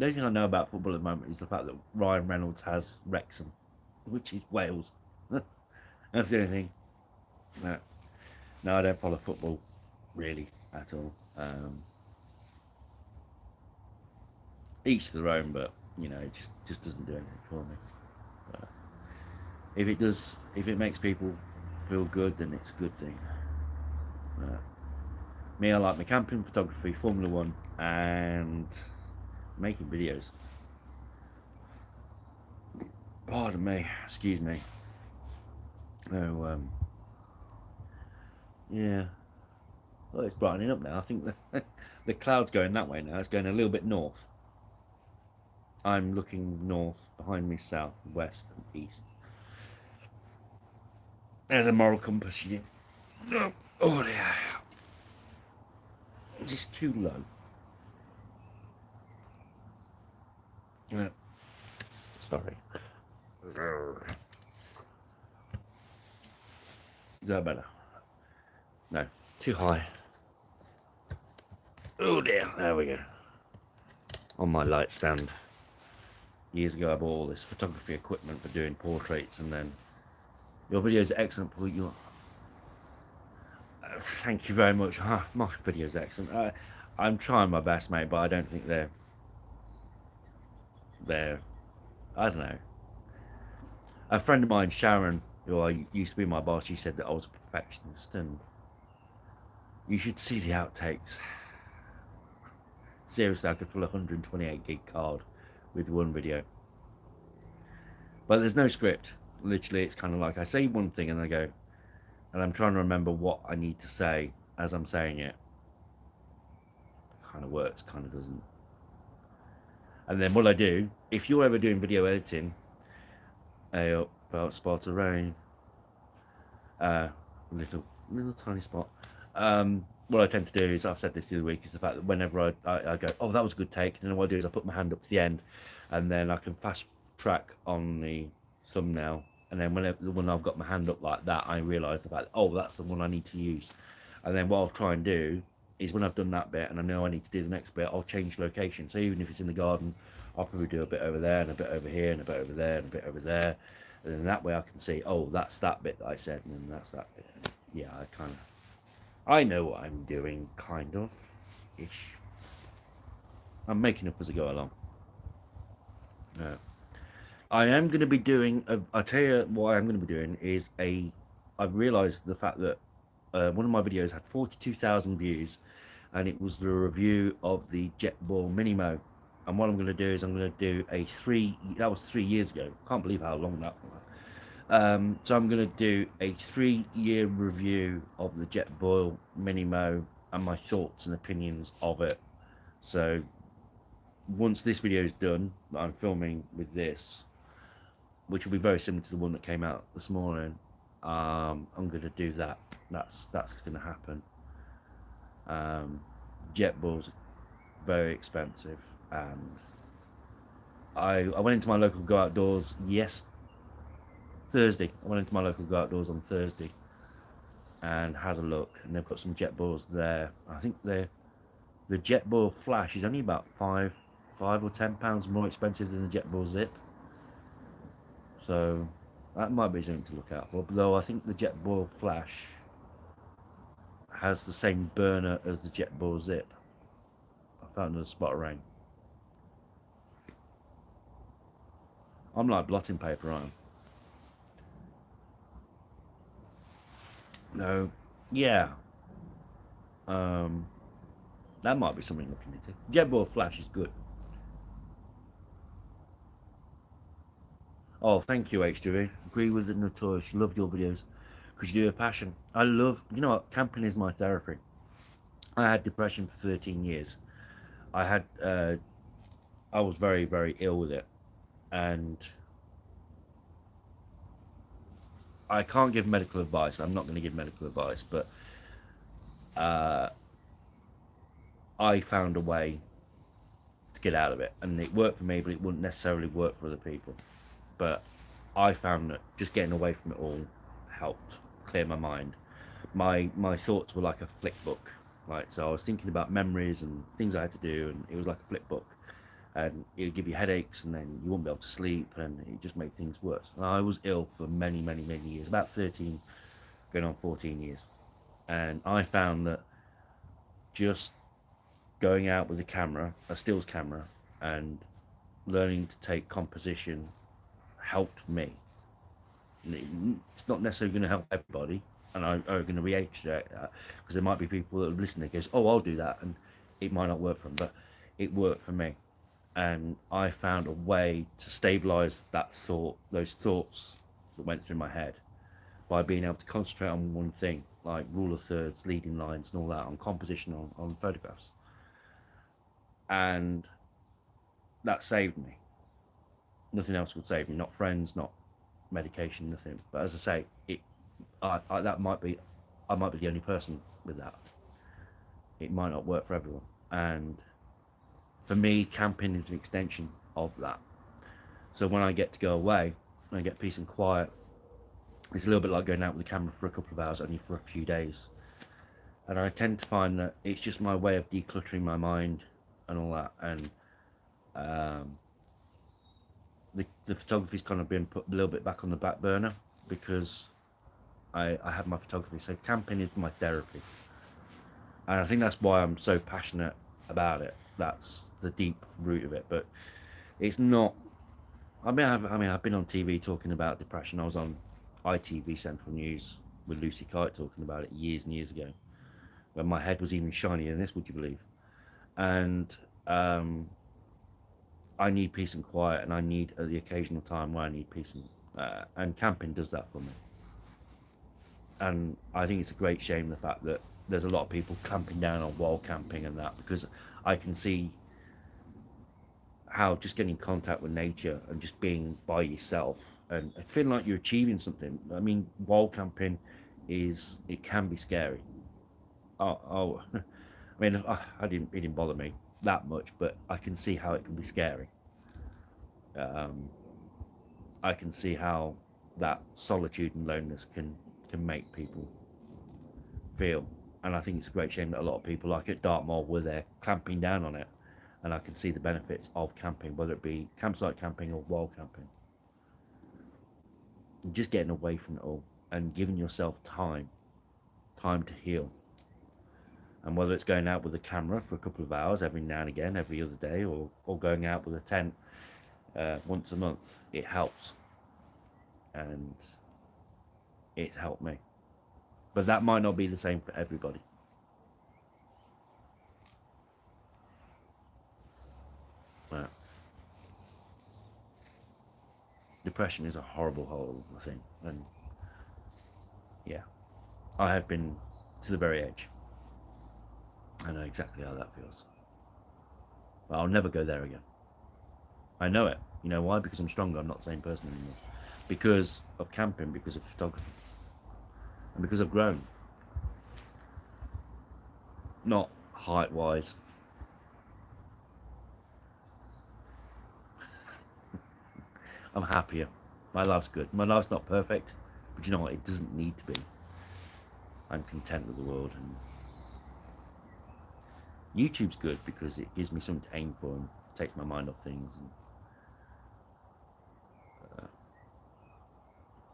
only thing I know about football at the moment is the fact that Ryan Reynolds has Wrexham, which is Wales. That's the only thing. No, I don't follow football really at all. Each to their own, but you know, it just doesn't do anything for me. But if it makes people feel good, then it's a good thing. Me, I like my camping, photography, Formula One, and making videos. Pardon me, excuse me. Oh, yeah. Well, it's brightening up now. I think the cloud's going that way now. It's going a little bit north. I'm looking north, behind me south, west, and east. There's a moral compass. Oh, yeah. Just too low. Yeah. Sorry. Is that better? No, too high. Oh dear, there we go. On my light stand. Years ago I bought all this photography equipment for doing portraits, and then your videos are excellent, Paul. Thank you very much. My videos are excellent. I'm trying my best, mate, but I don't think they're I don't know. A friend of mine, Sharon, who I used to be my boss, she said that I was a perfectionist, and you should see the outtakes. Seriously, I could fill a 128 gig card with one video. But there's no script. Literally, it's kind of like I say one thing and I go, and I'm trying to remember what I need to say as I'm saying it. Kind of works, kind of doesn't. And then what I do, if you're ever doing video editing, about spot of rain, little tiny spot. What I tend to do is, I've said this the other week, is the fact that whenever I go, oh, that was a good take, then what I do is I put my hand up to the end, and then I can fast track on the thumbnail, and then when I've got my hand up like that, I realise the fact, oh, that's the one I need to use. And then what I'll try and do is, when I've done that bit and I know I need to do the next bit, I'll change location. So even if it's in the garden, I'll probably do a bit over there and a bit over here and a bit over there and a bit over there, and then that way I can see, oh, that's that bit that I said, and then that's that bit. Yeah, I know what I'm doing, kind of, ish. I'm making up as I go along. I am going to be doing, I'll tell you what I'm going to be doing is I've realised the fact that one of my videos had 42,000 views, and it was the review of the Jetball Minimo. And what I'm going to do is I'm going to do that was 3 years ago. Can't believe how long that was. So I'm going to do a 3-year review of the Jetboil Minimo and my thoughts and opinions of it. So once this video is done, that I'm filming with this, which will be very similar to the one that came out this morning, I'm going to do that. That's going to happen. Jetball's very expensive, and I went into my local Go Outdoors Thursday. I went into my local Go Outdoors on Thursday and had a look, and they've got some Jetballs there. I think the Jetball Flash is only about £5 or £10 more expensive than the Jetball Zip, so that might be something to look out for. Though I think the Jetball Flash has the same burner as the Jetball Zip. I found another spot of rain. I'm like blotting paper, aren't I? No, yeah. That might be something looking into. Jetball Flash is good. Oh, thank you, H2. Agree with the Notorious. Loved your videos because you do a passion. I love. You know what? Camping is my therapy. I had depression for 13 years. I had. I was very very ill with it, and I can't give medical advice. I'm not going to give medical advice, but I found a way to get out of it, and it worked for me, but it wouldn't necessarily work for other people. But I found that just getting away from it all helped clear my mind. My thoughts were like a flick book. Like, so I was thinking about memories and things I had to do, and it was like a flip book. And it would give you headaches, and then you wouldn't be able to sleep, and it just made things worse. And I was ill for many, many, many years, about 13, going on 14 years. And I found that just going out with a camera, a stills camera, and learning to take composition helped me. It's not necessarily going to help everybody, and I are going to react to that because there might be people that listen that goes, "Oh, I'll do that," and it might not work for them, but it worked for me, and I found a way to stabilize that thought, those thoughts that went through my head, by being able to concentrate on one thing, like rule of thirds, leading lines, and all that, on composition, on photographs, and that saved me. Nothing else would save me, not friends, not medication, nothing. But as I say, that might be, I might be the only person with that. It might not work for everyone, and for me, camping is an extension of that. So when I get to go away, when I get peace and quiet, it's a little bit like going out with the camera for a couple of hours, only for a few days. And I tend to find that it's just my way of decluttering my mind and all that. And the photography's kind of been put a little bit back on the back burner because I have my photography. So camping is my therapy, and I think that's why I'm so passionate about it. That's the deep root of it. But it's not. I've been on TV talking about depression. I was on ITV Central News with Lucy Kite talking about it years and years ago, when my head was even shinier than this. Would you believe? And I need peace and quiet, and I need at the occasional time where I need peace, and camping does that for me. And I think it's a great shame the fact that there's a lot of people clamping down on wall camping and that, because I can see how just getting in contact with nature and just being by yourself and feeling like you're achieving something. I mean, wall camping it can be scary. I mean, it didn't bother me that much, but I can see how it can be scary. I can see how that solitude and loneliness can make people feel. And I think it's a great shame that a lot of people, like at Dartmoor, were there clamping down on it. And I can see the benefits of camping, whether it be campsite camping or wall camping. Just getting away from it all and giving yourself time to heal. And whether it's going out with a camera for a couple of hours every now and again, every other day, or going out with a tent once a month, it helps. And it helped me. But that might not be the same for everybody. But depression is a horrible, horrible thing. And yeah, I have been to the very edge. I know exactly how that feels. But I'll never go there again. I know it. You know why? Because I'm stronger. I'm not the same person anymore. Because of camping, because of photography, and because I've grown. Not height wise. I'm happier. My life's good. My life's not perfect, but you know what? It doesn't need to be. I'm content with the world, and YouTube's good because it gives me something to aim for and takes my mind off things. And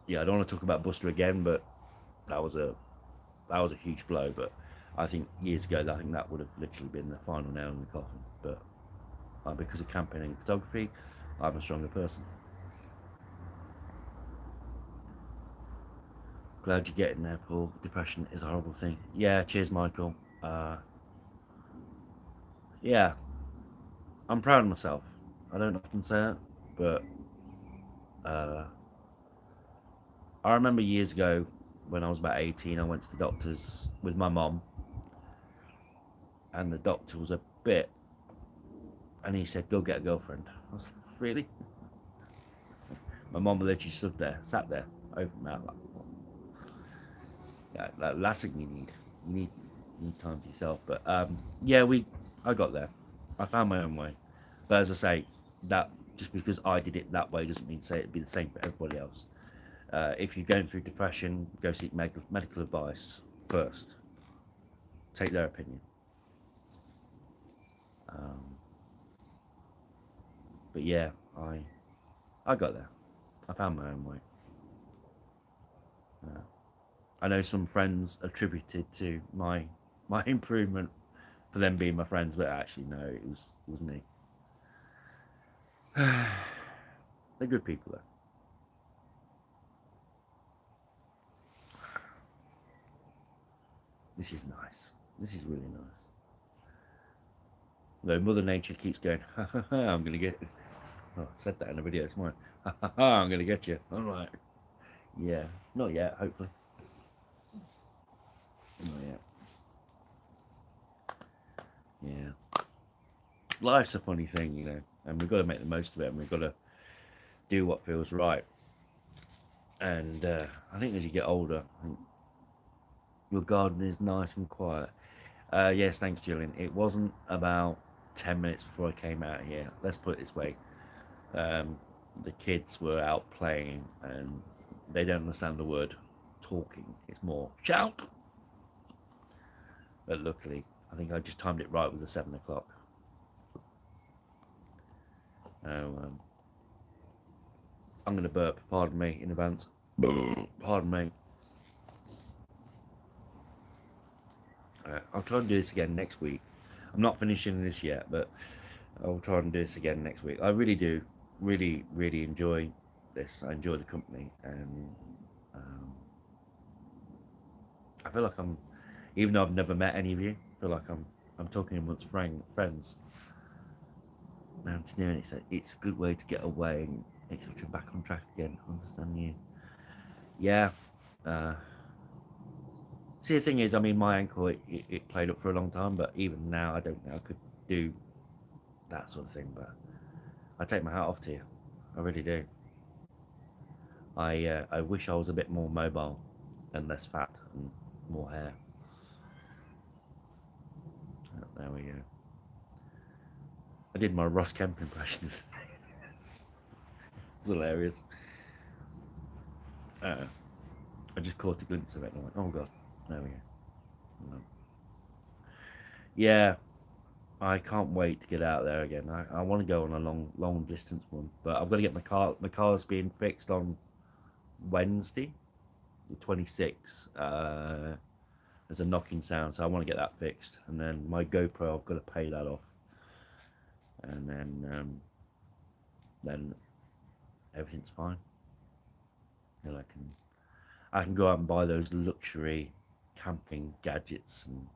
yeah, I don't want to talk about Buster again, but that was a that was a huge blow. But I think years ago, I think that would have literally been the final nail in the coffin. But because of camping and photography, I'm a stronger person. Glad you're getting there, Paul. Depression is a horrible thing. Yeah, cheers, Michael. Yeah, I'm proud of myself. I don't often say it, but Uh, I remember years ago when I was about 18, I went to the doctor's with my mom, and the doctor was a bit, and he said, "Go get a girlfriend." I was like, "Really?" My mom literally sat there, open mouth, like, yeah, like, last thing you need. You need time to yourself. But yeah, I got there. I found my own way. But as I say, that just because I did it that way doesn't mean to say it'd be the same for everybody else. If you're going through depression, go seek medical advice first. Take their opinion. Um, but yeah, I got there. I found my own way. I know some friends attributed to my improvement for them being my friends, but actually no, it was me. They're good people though. This is nice. This is really nice. Though Mother Nature keeps going, ha ha ha, I'm gonna get. Oh, I said that in a video this morning. Ha ha ha, I'm gonna get you. All right. Yeah, not yet. Hopefully, not yet. Yeah, life's a funny thing, you know, and we've got to make the most of it, and we've got to do what feels right. And I think as you get older, I think your garden is nice and quiet. Yes, thanks, Julian. It wasn't about 10 minutes before I came out here. Let's put it this way: um, the kids were out playing, and they don't understand the word talking. It's more shout. But luckily, I think I just timed it right with the 7 o'clock. Oh, I'm going to burp. Pardon me in advance. Pardon me. I'll try and do this again next week. I'm not finishing this yet, but I'll try and do this again next week. I really do, really enjoy this. I enjoy the company, and um, I feel like even though I've never met any of you, I feel like I'm talking amongst friends. Mountaineering, it's a good way to get away and make sure you're back on track again. Understand you? Yeah. Uh, See, the thing is, I mean, my ankle it played up for a long time, but even now, I don't know I could do that sort of thing. But I take my hat off to you. I really do. I wish I was a bit more mobile and less fat and more hair. There we go. I did my Ross Kemp impression. It's hilarious. I just caught a glimpse of it and I went, "Oh God, there we go." No. Yeah, I can't wait to get out there again. I want to go on a long distance one, but I've got to get my car. My car's being fixed on Wednesday, the 26th. There's a knocking sound, so I want to get that fixed, and then my GoPro, I've got to pay that off, and then everything's fine. And I can go out and buy those luxury camping gadgets and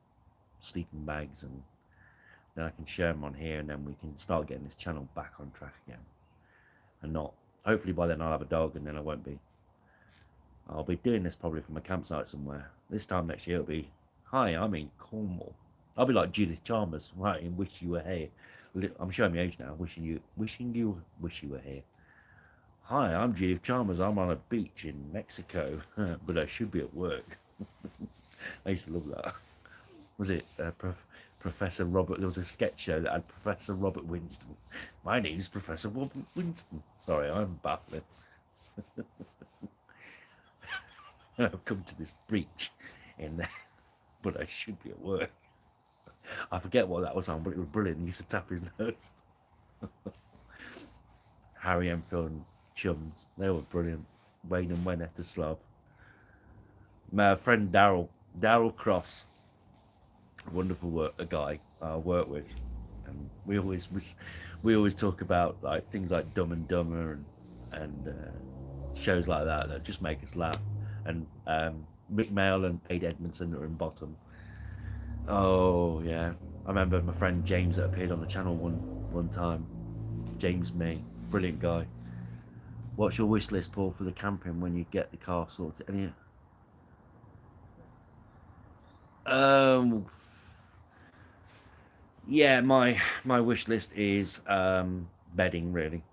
sleeping bags, and then I can share them on here, and then we can start getting this channel back on track again. And not, hopefully by then I'll have a dog, and then I'll be doing this probably from a campsite somewhere. This time next year it'll be, "Hi, I'm in Cornwall." I'll be like Judith Chalmers, right, in "Wish You Were Here." I'm showing my age now. Wishing you wish you were here. "Hi, I'm Judith Chalmers. I'm on a beach in Mexico, but I should be at work." I used to love that. Was it Professor Robert? There was a sketch show that had Professor Robert Winston. "My name's Professor Robert Winston." Sorry, I'm baffling. I've come to this breach in there, but I should be at work. I forget what that was on, but it was brilliant. He used to tap his nose. Harry Enfield and Chums, they were brilliant. Wayne and Wen at the Slob. My friend Daryl Cross, wonderful a guy I work with, and we always talk about like things like Dumb and Dumber and shows like that just make us laugh. And Rick Mail and Aid Edmondson are in Bottom. Oh yeah, I remember my friend James that appeared on the channel one time. James May, brilliant guy. What's your wish list, Paul, for the camping when you get the car sorted? Any? Um, yeah, my wish list is bedding. Really,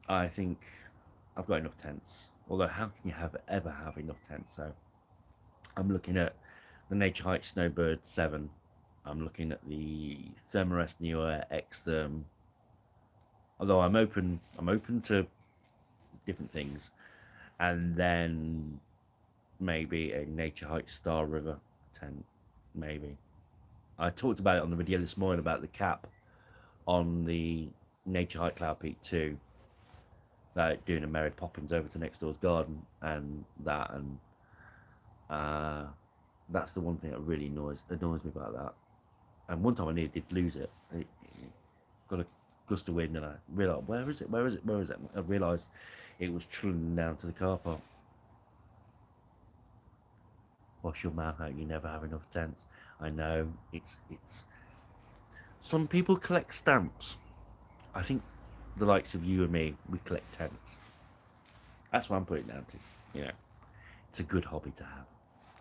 I think I've got enough tents. Although, how can you ever have enough tents? So I'm looking at the Nature Hike Snowbird 7. I'm looking at the Thermarest Neo X Therm. Although I'm open to different things, and then maybe a Nature Hike Star River tent, maybe. I talked about it on the video this morning about the cap on the Nature Hike Cloud Peak 2, like doing a Mary Poppins over to next door's garden, and uh, that's the one thing that really annoys me about that. And one time I nearly did lose it. It got a gust of wind, and I realised, where is it? Where is it? Where is it? I realised it was trundling down to the car park. Wash your mouth out. You never have enough tents. I know it's. Some people collect stamps. I think the likes of you and me, we collect tents. That's what I'm putting it down to. You know, it's a good hobby to have.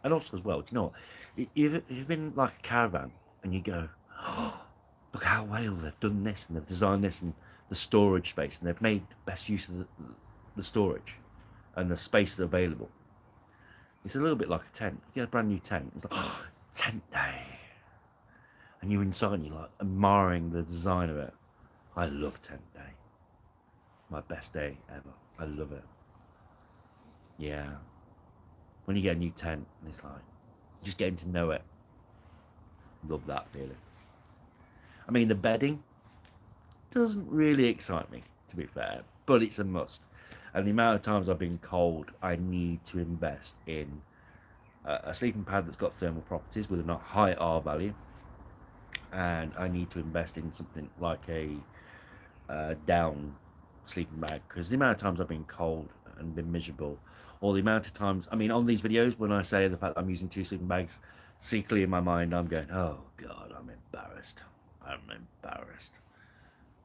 And also as well, do you know what? You've been like a caravan and you go, oh, look how well they've done this and they've designed this and the storage space and they've made best use of the storage and the space that's available. It's a little bit like a tent. You get a brand new tent. It's like, oh, tent day. And you're inside and you're like admiring the design of it. I love tent day. My best day ever. I love it. Yeah. When you get a new tent and it's like, just getting to know it. Love that feeling. I mean, the bedding doesn't really excite me, to be fair, but it's a must. And the amount of times I've been cold, I need to invest in a sleeping pad that's got thermal properties with a high R value. And I need to invest in something like a down sleeping bag, because the amount of times I've been cold and been miserable, or the amount of times, I mean, on these videos, when I say the fact that I'm using 2 sleeping bags, secretly in my mind, I'm going, oh God, I'm embarrassed. I'm embarrassed.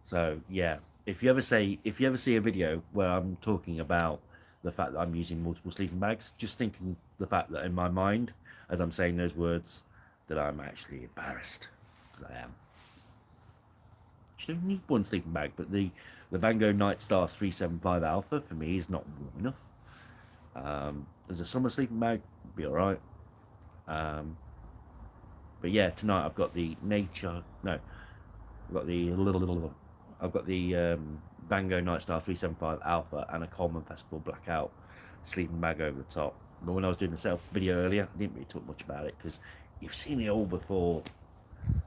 So yeah, if you ever see a video where I'm talking about the fact that I'm using multiple sleeping bags, just thinking the fact that in my mind, as I'm saying those words, that I'm actually embarrassed, because I am. You don't need one sleeping bag, but the Van Gogh Nightstar 375 Alpha for me is not warm enough. As a summer sleeping bag, be all right. But yeah, tonight I've got the nature. No, I've got the Van Gogh Nightstar 375 Alpha and a Coleman Festival Blackout sleeping bag over the top. But when I was doing the self video earlier, I didn't really talk much about it because you've seen it all before.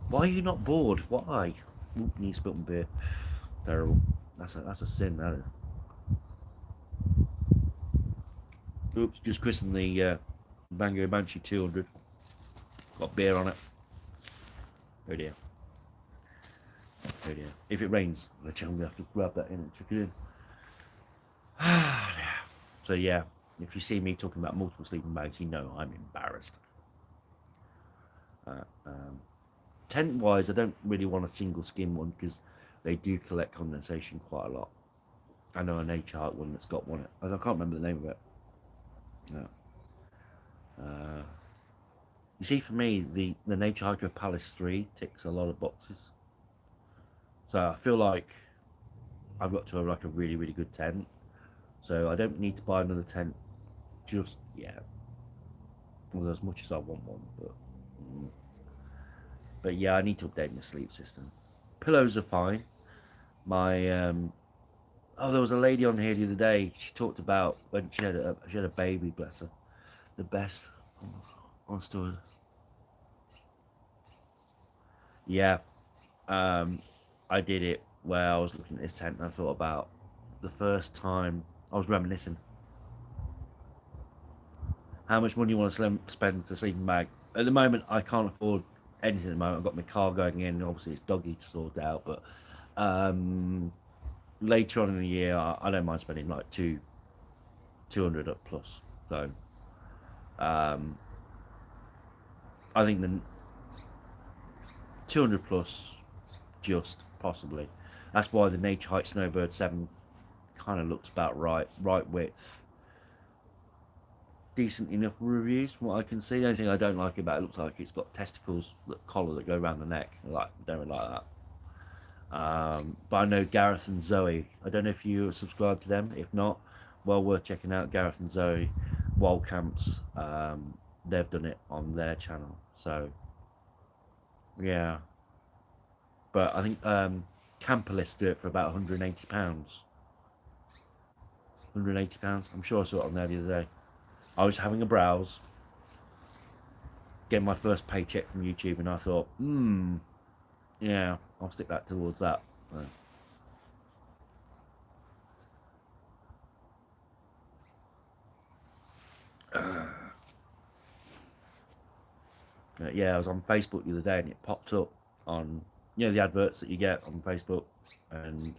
Why are you not bored? Why? Oop, you spilt my beer. Terrible. That's a sin, that is. Oops, just christened the Van Gogh Banshee 200. Got beer on it. Oh dear. Oh dear. If it rains, I'm going to have to grab that in and chuck it in. So yeah, if you see me talking about multiple sleeping bags, you know I'm embarrassed. Tent-wise, I don't really want a single skin one because they do collect condensation quite a lot. I know a Nature Hike one that's got one. I can't remember the name of it. No. You see, for me, the Nature Hiker Palace 3 ticks a lot of boxes. So I feel like I've got to have like a really, really good tent. So I don't need to buy another tent just yet. Well, as much as I want one, but yeah, I need to update my sleep system. Pillows are fine. My there was a lady on here the other day. She talked about when she had a baby. Bless her. The best on stores. Yeah, I did it where I was looking at this tent and I thought about the first time I was reminiscing. How much money you want to spend for a sleeping bag? At the moment, I can't afford anything at the moment. I've got my car going in. Obviously, it's doggy to sort out, but later on in the year, I don't mind spending like 200 up plus. So I think the 200 plus, just possibly. That's why the Nature Hike Snowbird 7 kind of looks about right width, decent enough reviews from what I can see. The only thing I don't like about it, looks like it's got testicles, collar that go around the neck. Like, don't really like that. But I know Gareth and Zoe. I don't know if you subscribe to them. If not, well worth checking out. Gareth and Zoe Wild Camps. They've done it on their channel. So yeah, but I think Camperless do it for about £180. £180. I'm sure I saw it on there the other day. I was having a browse, getting my first paycheck from YouTube, and I thought, yeah, I'll stick that towards that. Yeah, I was on Facebook the other day, and it popped up on, you know, the adverts that you get on Facebook, and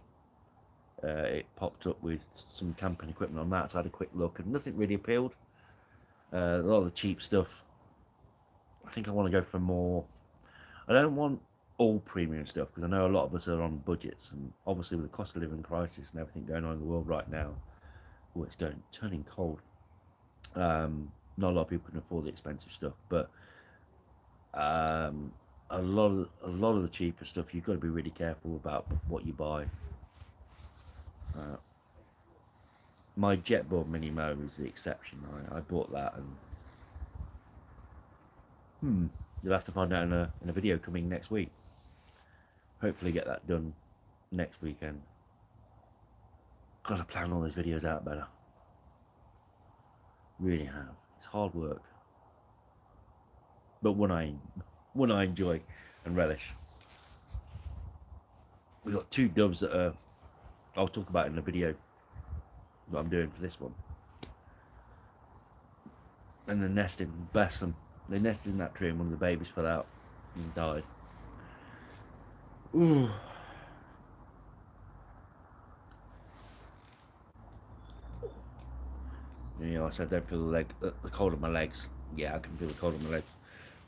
it popped up with some camping equipment on that. So I had a quick look, and nothing really appealed. A lot of the cheap stuff. I think I want to go for more. I don't want all premium stuff, because I know a lot of us are on budgets, and obviously with the cost of living crisis and everything going on in the world right now, it's turning cold. Not a lot of people can afford the expensive stuff, but a lot of the cheaper stuff, you've got to be really careful about what you buy. My Jetboard Mini Mow is the exception. I bought that, and you'll have to find out in a video coming next week. Hopefully get that done next weekend. Gotta plan all those videos out better. Really have. It's hard work, but one I enjoy and relish. We've got two doves that I'll talk about in the video that I'm doing for this one. And they're nesting, bless them. They nested in that tree, and one of the babies fell out and died. Ooh. You know, I said I don't feel the cold in my legs. Yeah, I can feel the cold in my legs.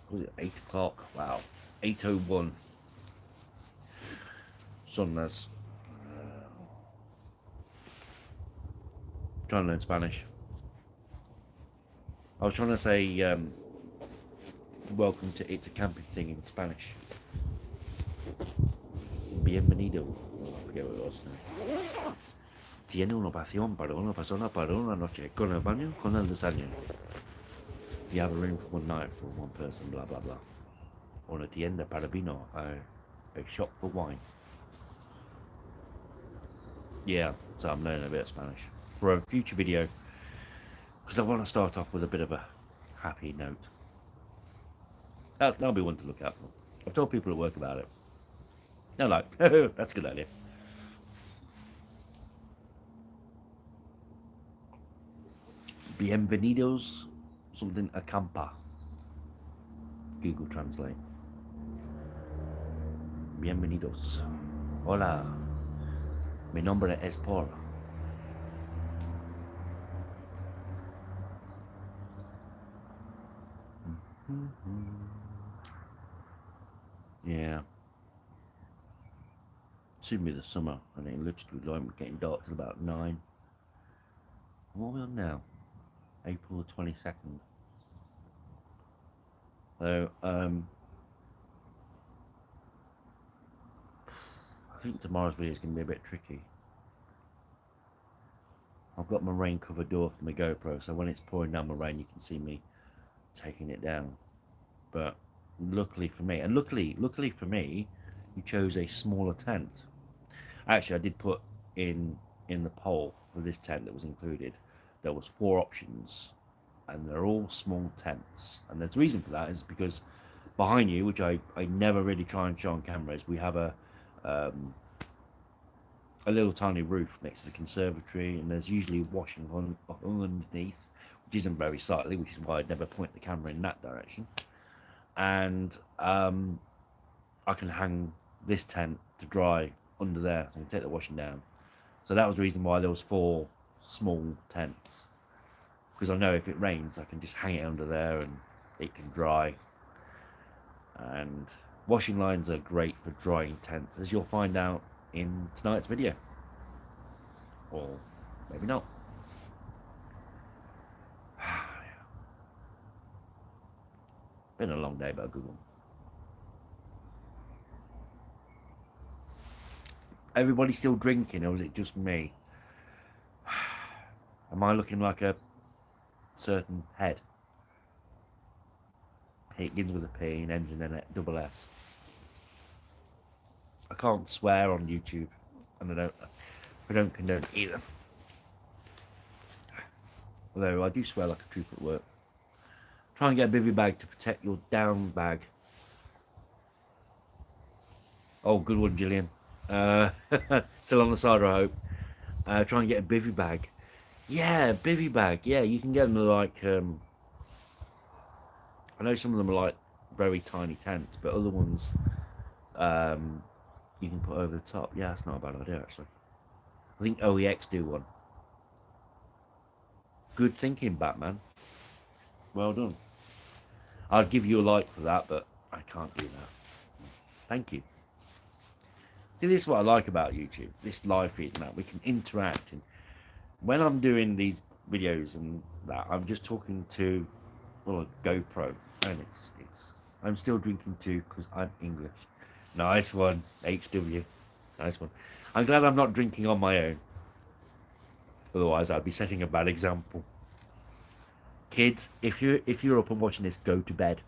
What was it, 8 o'clock? Wow. 8:01. Son las. Trying to learn Spanish. I was trying to say welcome to It's a Camping Thing in Spanish. Bienvenido. Oh, I forget what it was now. Tiene una opción para una persona para una noche, con el baño, con el desayuno. You have a room for one night for one person, blah blah blah. Una tienda para vino, a shop for wine. Yeah, so I'm learning a bit of Spanish for a future video, because I want to start off with a bit of a happy note. That'll be one to look out for. I've told people at work about it. They're like, oh, that's a good idea. Bienvenidos, something acampa. Google Translate. Bienvenidos. Hola. Mi nombre es Paul. Yeah. Soon be the summer, and it literally like getting dark till about 9. What are we on now? April the 22nd. So, I think tomorrow's video is going to be a bit tricky. I've got my rain cover door for my GoPro, so when it's pouring down my rain, you can see me taking it down. But luckily for me, you chose a smaller tent. Actually, I did put in the poll for this tent that was included, there was 4 options, and they're all small tents. And the reason for that is because behind you, which I never really try and show on camera, is we have a little tiny roof next to the conservatory, and there's usually washing on underneath, which isn't very sightly, which is why I'd never point the camera in that direction. And I can hang this tent to dry under there, so I can take the washing down. So that was the reason why there was 4 small tents, because I know if it rains I can just hang it under there and it can dry. And washing lines are great for drying tents, as you'll find out in tonight's video. or maybe not. Been a long day, but a good one. Everybody still drinking, or is it just me? Am I looking like a certain head? It begins with a P and ends in a double S. I can't swear on YouTube, and I don't condone either. Although I do swear like a trooper at work. Try and get a bivvy bag to protect your down bag. Oh, good one, Gillian. Still on the cider, I hope. Try and get a bivvy bag. Yeah, bivvy bag. Yeah, you can get them like. I know some of them are like very tiny tents, but other ones you can put over the top. Yeah, that's not a bad idea actually. I think OEX do one. Good thinking, Batman. Well done. I'd give you a like for that, but I can't do that. Thank you. See, this is what I like about YouTube. This live feed and that we can interact. And when I'm doing these videos and that, I'm just talking to a GoPro, and I'm still drinking too because I'm English. Nice one, HW. Nice one. I'm glad I'm not drinking on my own. Otherwise, I'd be setting a bad example. Kids, if you're up and watching this, go to bed.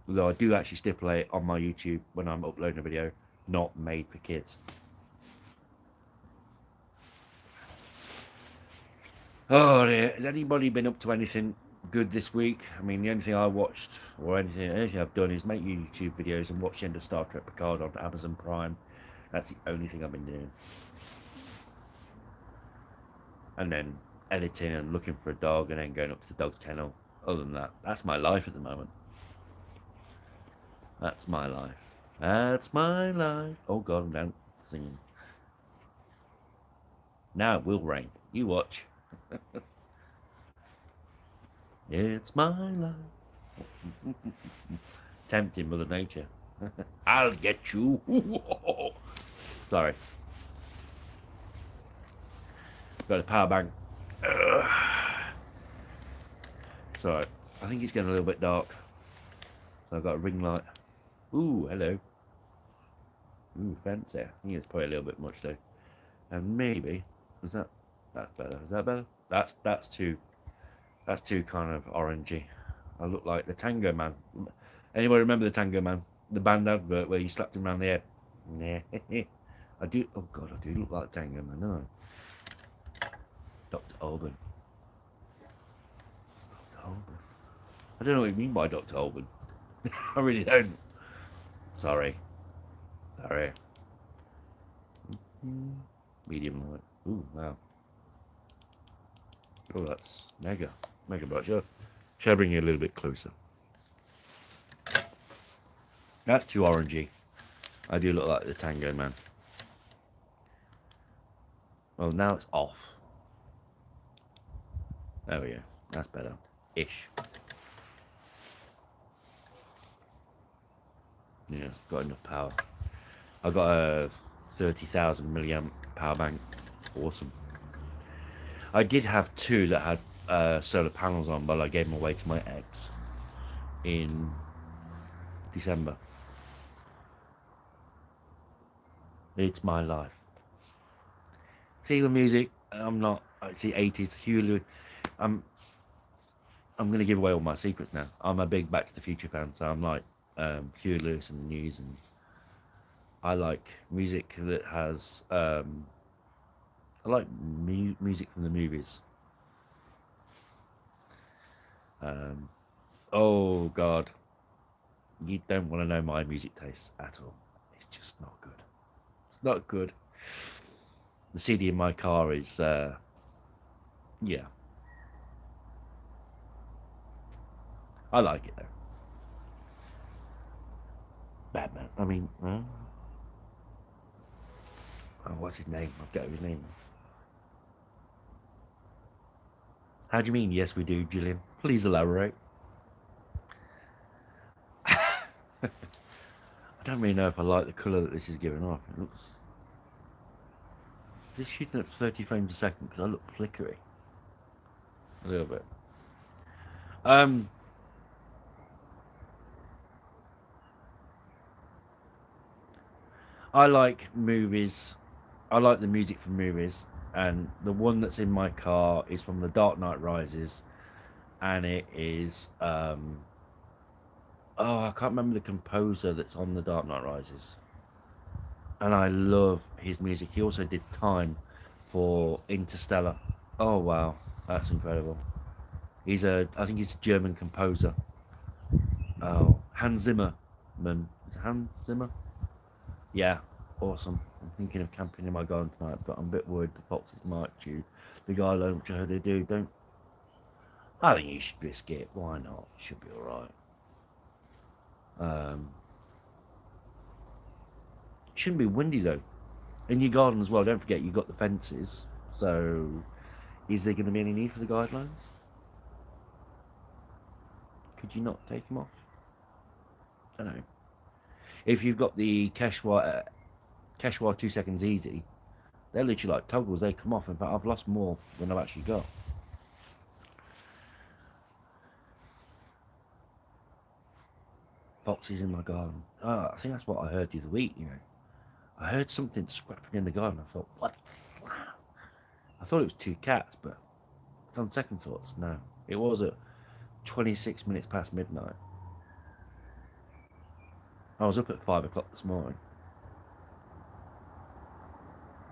Although I do actually stipulate on my YouTube when I'm uploading a video, not made for kids. Oh dear, has anybody been up to anything good this week? I mean, the only thing I watched, or anything I've done, is make YouTube videos and watch the end of Star Trek Picard on Amazon Prime. That's the only thing I've been doing. And then editing and looking for a dog and then going up to the dog's kennel. Other than that, that's my life at the moment. That's my life. That's my life. Oh God, I'm down singing. Now it will rain. You watch. It's my life. Tempting Mother Nature. I'll get you. Sorry. Got a power bank. Sorry. I think it's getting a little bit dark. So I've got a ring light. Ooh, hello. Ooh, fancy. I think it's probably a little bit much though. And maybe that's better. Is that better? That's too kind of orangey. I look like the Tango Man. Anybody remember the Tango Man? The band advert where you slapped him around the head? Yeah. I do. Oh God, I do look like the Tango Man, don't I? Dr. Alban. Dr. Alban. I don't know what you mean by Dr. Alban. I really don't. Sorry. Medium light. Ooh, wow. Oh, that's mega bright. Shall I bring you a little bit closer? That's too orangey. I do look like the Tango Man. Well, now it's off. There we go. That's better. Ish. Yeah, got enough power. I got a 30,000 milliamp power bank. Awesome. I did have two that had solar panels on, but I gave them away to my ex in December. It's my life. See the music? I'm not. I see 80s. Hulu. I'm gonna give away all my secrets now. I'm a big Back to the Future fan, so I'm like Huey Lewis and the News, and I like music that has. I like music from the movies. Oh God, you don't want to know my music taste at all. It's just not good. It's not good. The CD in my car is, yeah. I like it though. Batman. I mean, oh, what's his name? I've got his name. How do you mean? Yes, we do, Gillian. Please elaborate. I don't really know if I like the colour that this is giving off. It looks... This shooting at 30 frames a second because I look flickery. A little bit. I like movies. I like the music from movies, and the one that's in my car is from The Dark Knight Rises, and it is oh, I can't remember the composer that's on The Dark Knight Rises, and I love his music. He also did Time for Interstellar. Oh wow, that's incredible. I think he's a German composer. Oh, Hans Zimmerman. Is it Hans Zimmer? Yeah, awesome. I'm thinking of camping in my garden tonight, but I'm a bit worried the foxes might chew the garland, which I heard they do. Don't. I think you should risk it. Why not? It should be all right. It shouldn't be windy though. In your garden as well. Don't forget you got the fences. So, is there going to be any need for the guidelines? Could you not take them off? I don't know. If you've got the Keshwa 2 seconds easy, they're literally like toggles. They come off. In fact, I've lost more than I've actually got. Foxes in my garden. Oh, I think that's what I heard the other week, you know. I heard something scrapping in the garden. I thought, what's that? I thought it was 2 cats, but on second thoughts, no. It was at 26 minutes past midnight. I was up at 5 o'clock this morning.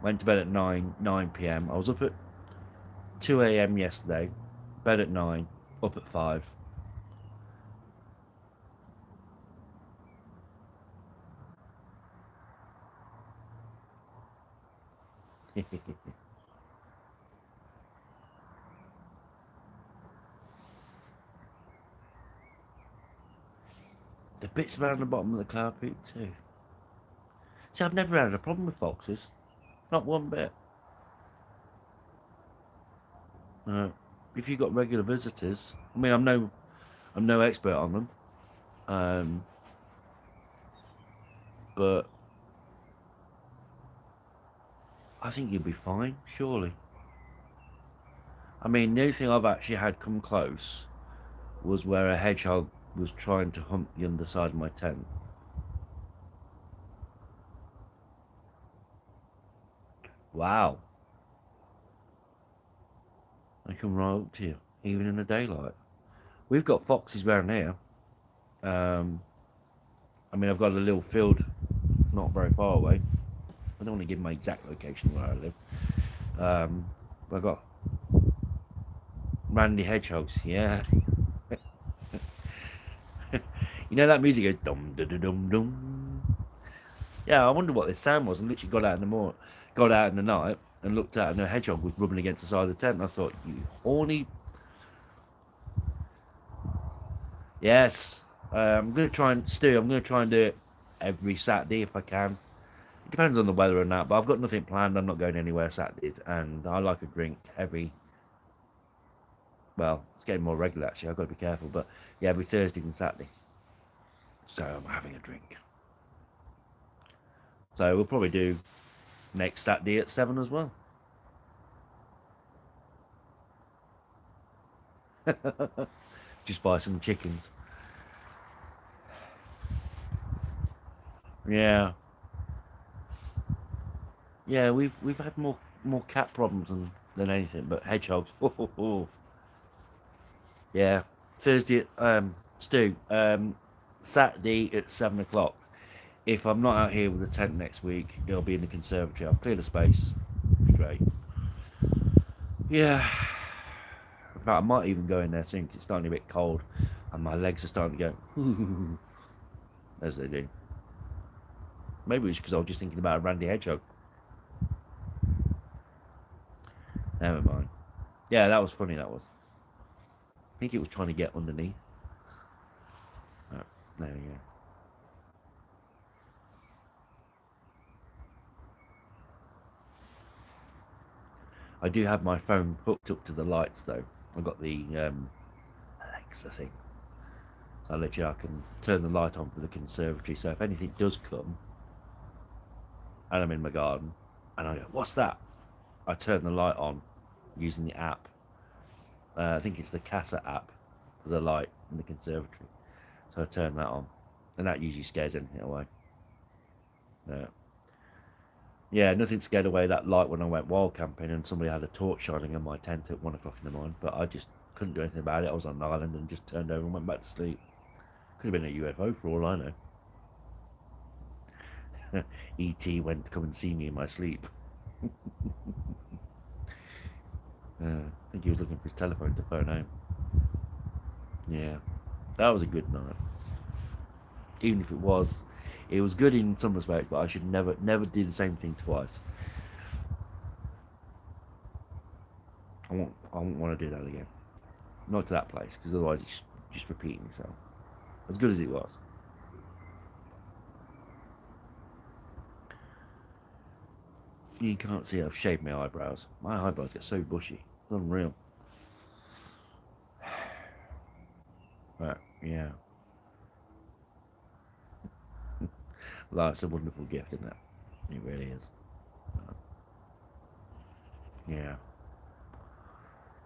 Went to bed at 9 p.m. I was up at 2 a.m. yesterday. Bed at 9, up at 5. The bits around the bottom of the cloud peak too. See, I've never had a problem with foxes. Not one bit. If you've got regular visitors, I mean, I'm no expert on them, but I think you'll be fine, surely. I mean, the only thing I've actually had come close was where a hedgehog was trying to hump the underside of my tent. Wow. They come right up to you, even in the daylight. We've got foxes around here. I mean, I've got a little field not very far away. I don't want to give my exact location where I live. But I've got randy hedgehogs, yeah. You know that music goes dum dum dum dum. Yeah, I wonder what this sound was. And literally got out in the night and looked out, and a hedgehog was rubbing against the side of the tent. And I thought, you horny. Yes, I'm gonna try and Stu. I'm gonna try and do it every Saturday if I can. It depends on the weather and that, but I've got nothing planned. I'm not going anywhere Saturdays, and I like a drink every. Well, it's getting more regular actually. I've got to be careful, but yeah, every Thursday and Saturday. So I'm having a drink. So we'll probably do next Saturday at 7 as well. Just buy some chickens. Yeah, yeah. We've had more cat problems than anything, but hedgehogs. Oh, oh, oh. Yeah, Thursday. Stu. Saturday at 7 o'clock. If I'm not out here with the tent next week, it'll be in the conservatory. I'll clear the space. Great. Yeah. In fact, I might even go in there soon because it's starting to get a bit cold, and my legs are starting to go as they do. Maybe it's because I was just thinking about a randy hedgehog. Never mind. Yeah, that was funny. That was. I think it was trying to get underneath. Oh, there we go. I do have my phone hooked up to the lights though. I've got the Alexa thing. So I can turn the light on for the conservatory. So if anything does come and I'm in my garden and I go, what's that? I turn the light on using the app. I think it's the Casa app for the light in the conservatory. So I turn that on, and that usually scares anything away. Yeah. Yeah, nothing scared away that light when I went wild camping and somebody had a torch shining in my tent at 1 o'clock in the morning, but I just couldn't do anything about it. I was on an island and just turned over and went back to sleep. Could have been a UFO for all I know. E.T. went to come and see me in my sleep. I think he was looking for his telephone to phone home. Yeah, that was a good night. Even if it was good in some respects, but I should never do the same thing twice. I won't want to do that again. Not to that place, because otherwise it's just repeating itself. As good as it was. You can't see I've shaved my eyebrows. My eyebrows get so bushy. It's unreal. But, yeah. Life's a wonderful gift, isn't it? It really is. Yeah.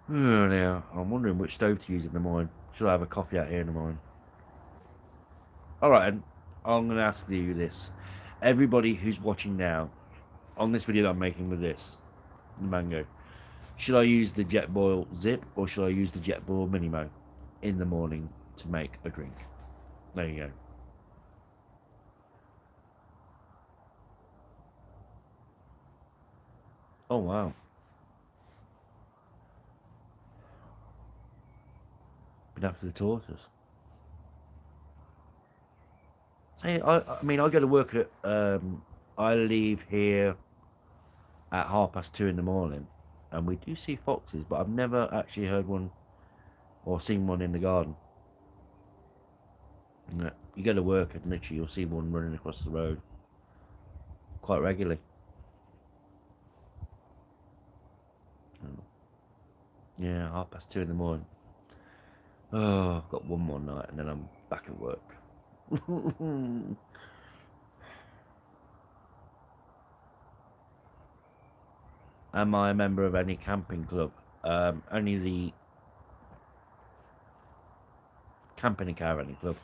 Oh, now, I'm wondering which stove to use in the morning. Should I have a coffee out here in the morning? Alright, I'm going to ask you this. Everybody who's watching now, on this video that I'm making with this, the mango, should I use the Jetboil Zip or should I use the Jetboil Minimo in the morning to make a drink? There you go. Oh, wow. Been after the tortoise. Say, I mean, I go to work at, I leave here at 2:30 in the morning, and we do see foxes, but I've never actually heard one or seen one in the garden. No, you go to work and literally you'll see one running across the road quite regularly. Yeah, 2:30 in the morning. Oh, I've got one more night and then I'm back at work. Am I a member of any camping club? Only the camping and caravanning club.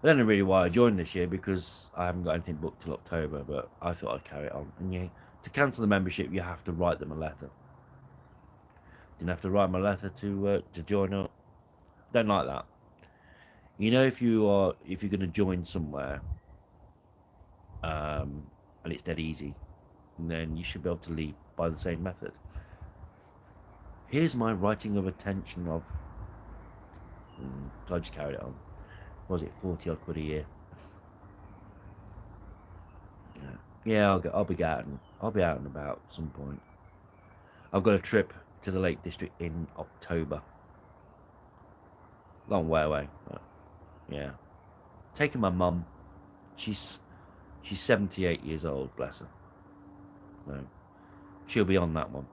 I don't know really why I joined this year because I haven't got anything booked till October, but I thought I'd carry it on. And yeah, to cancel the membership, you have to write them a letter. Didn't have to write them a letter to join up. Don't like that. You know, if you're going to join somewhere, and it's dead easy, then you should be able to leave by the same method. Here's my writing of attention of. I just carried it on. Was it 40 odd quid a year? Yeah, I'll be out and about at some point. I've got a trip to the Lake District in October. Long way away, but yeah. Taking my mum. She's 78 years old, bless her. So she'll be on that one.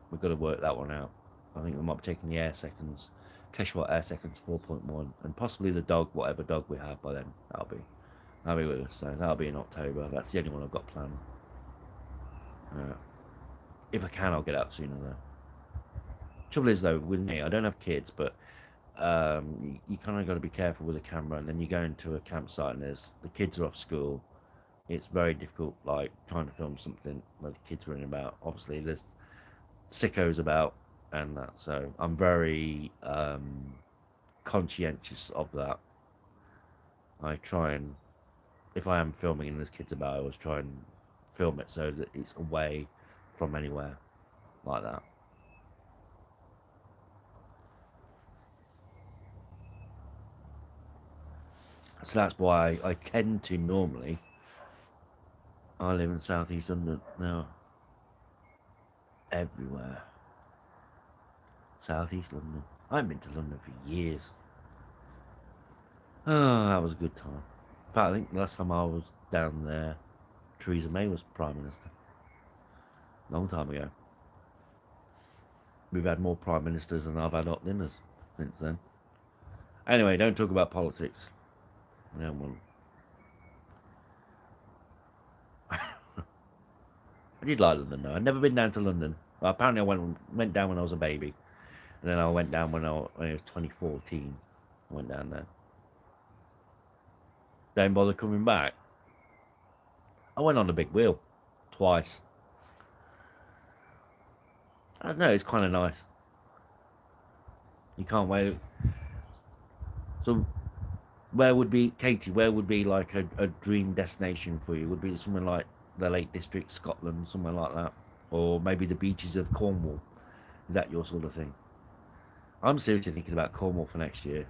We've got to work that one out. I think we might be taking the Air Seconds, Keshwat Air Seconds 4.1, and possibly the dog, whatever dog we have by then. That'll be with us. So that'll be in October. That's the only one I've got planned. If I can, I'll get out sooner though. Trouble is though, with me, I don't have kids, but you kind of got to be careful with a camera. And then you go into a campsite and the kids are off school. It's very difficult, like trying to film something where the kids are running about. Obviously, there's sickos about and that, so I'm very conscientious of that. I try and, if I am filming and there's kids about, I always try and film it so that it's away from anywhere like that. So that's why I tend to normally. I live in southeast London now. Everywhere. Southeast London. I haven't been to London for years. Oh, that was a good time. In fact, I think the last time I was down there, Theresa May was Prime Minister. Long time ago. We've had more Prime Ministers than I've had hot dinners since then. Anyway, don't talk about politics. No one. I did like London though. I'd never been down to London. Well, apparently I went down when I was a baby, and then I went down when it was 2014. I went down there. Don't bother coming back. I went on the big wheel twice. I don't know. It's kind of nice. You can't wait. So, where would be Katie? Where would be like a dream destination for you? Would be somewhere like the Lake District, Scotland, somewhere like that, or maybe the beaches of Cornwall. Is that your sort of thing? I'm seriously thinking about Cornwall for next year.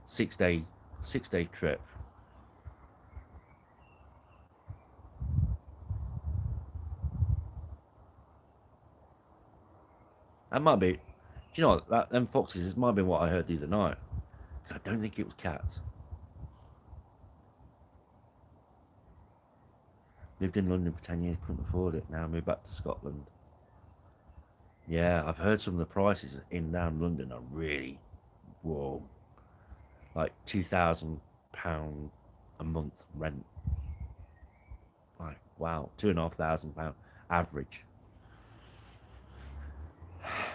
6 day, 6 day trip. That might be. Do you know what? Them foxes. It might be what I heard the other night. Because I don't think it was cats. Lived in London for 10 years, couldn't afford it. Now moved back to Scotland. Yeah, I've heard some of the prices in down London are really, whoa, like £2,000 a month rent. Like, wow, £2,500 average.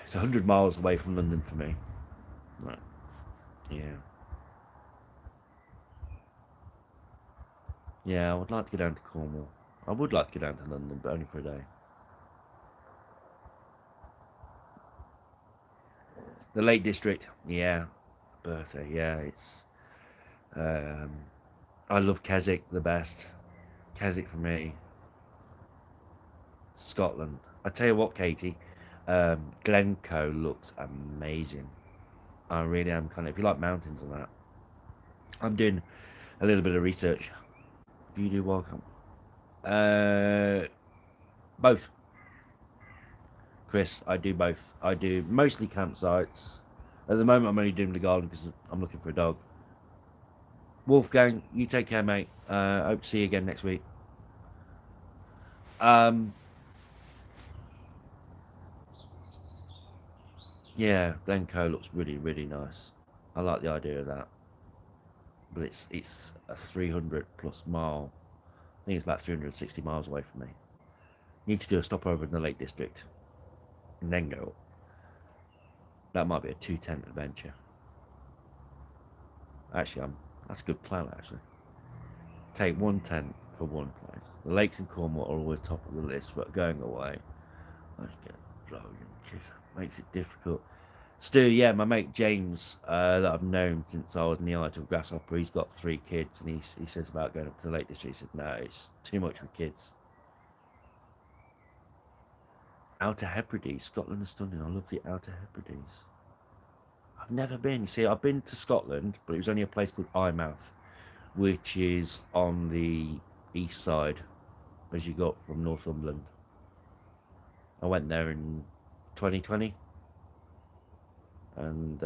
It's 100 miles away from London for me. Right. Yeah. Yeah, I would like to go down to Cornwall. I would like to go down to London, but only for a day. The Lake District, yeah. Birthday, yeah. It's. Um, I love Keswick the best. Keswick for me. Scotland. I tell you what, Katie. Glencoe looks amazing. I really am kind of. If you like mountains and that, I'm doing a little bit of research. Do you do welcome? Both. Chris, I do both. I do mostly campsites. At the moment, I'm only doing the garden because I'm looking for a dog. Wolfgang, you take care, mate. Hope to see you again next week. Um, yeah, Glencoe looks really, really nice. I like the idea of that, but it's a 300 plus mile. I think it's about 360 miles away from me. Need to do a stopover in the Lake District and then go. That might be a 2 tent adventure. Actually, that's a good plan. Actually, take 1 tent for one place. The lakes in Cornwall are always top of the list for going away. I get driving kiss makes it difficult. Stu, yeah, my mate James, that I've known since I was in the Isle of Grasshopper, he's got 3 kids, and he says about going up to the Lake District. He said, no, it's too much for kids. Outer Hebrides, Scotland is stunning. I love the Outer Hebrides. I've never been. You see, I've been to Scotland, but it was only a place called Eyemouth, which is on the east side as you got from Northumberland. I went there in 2020 and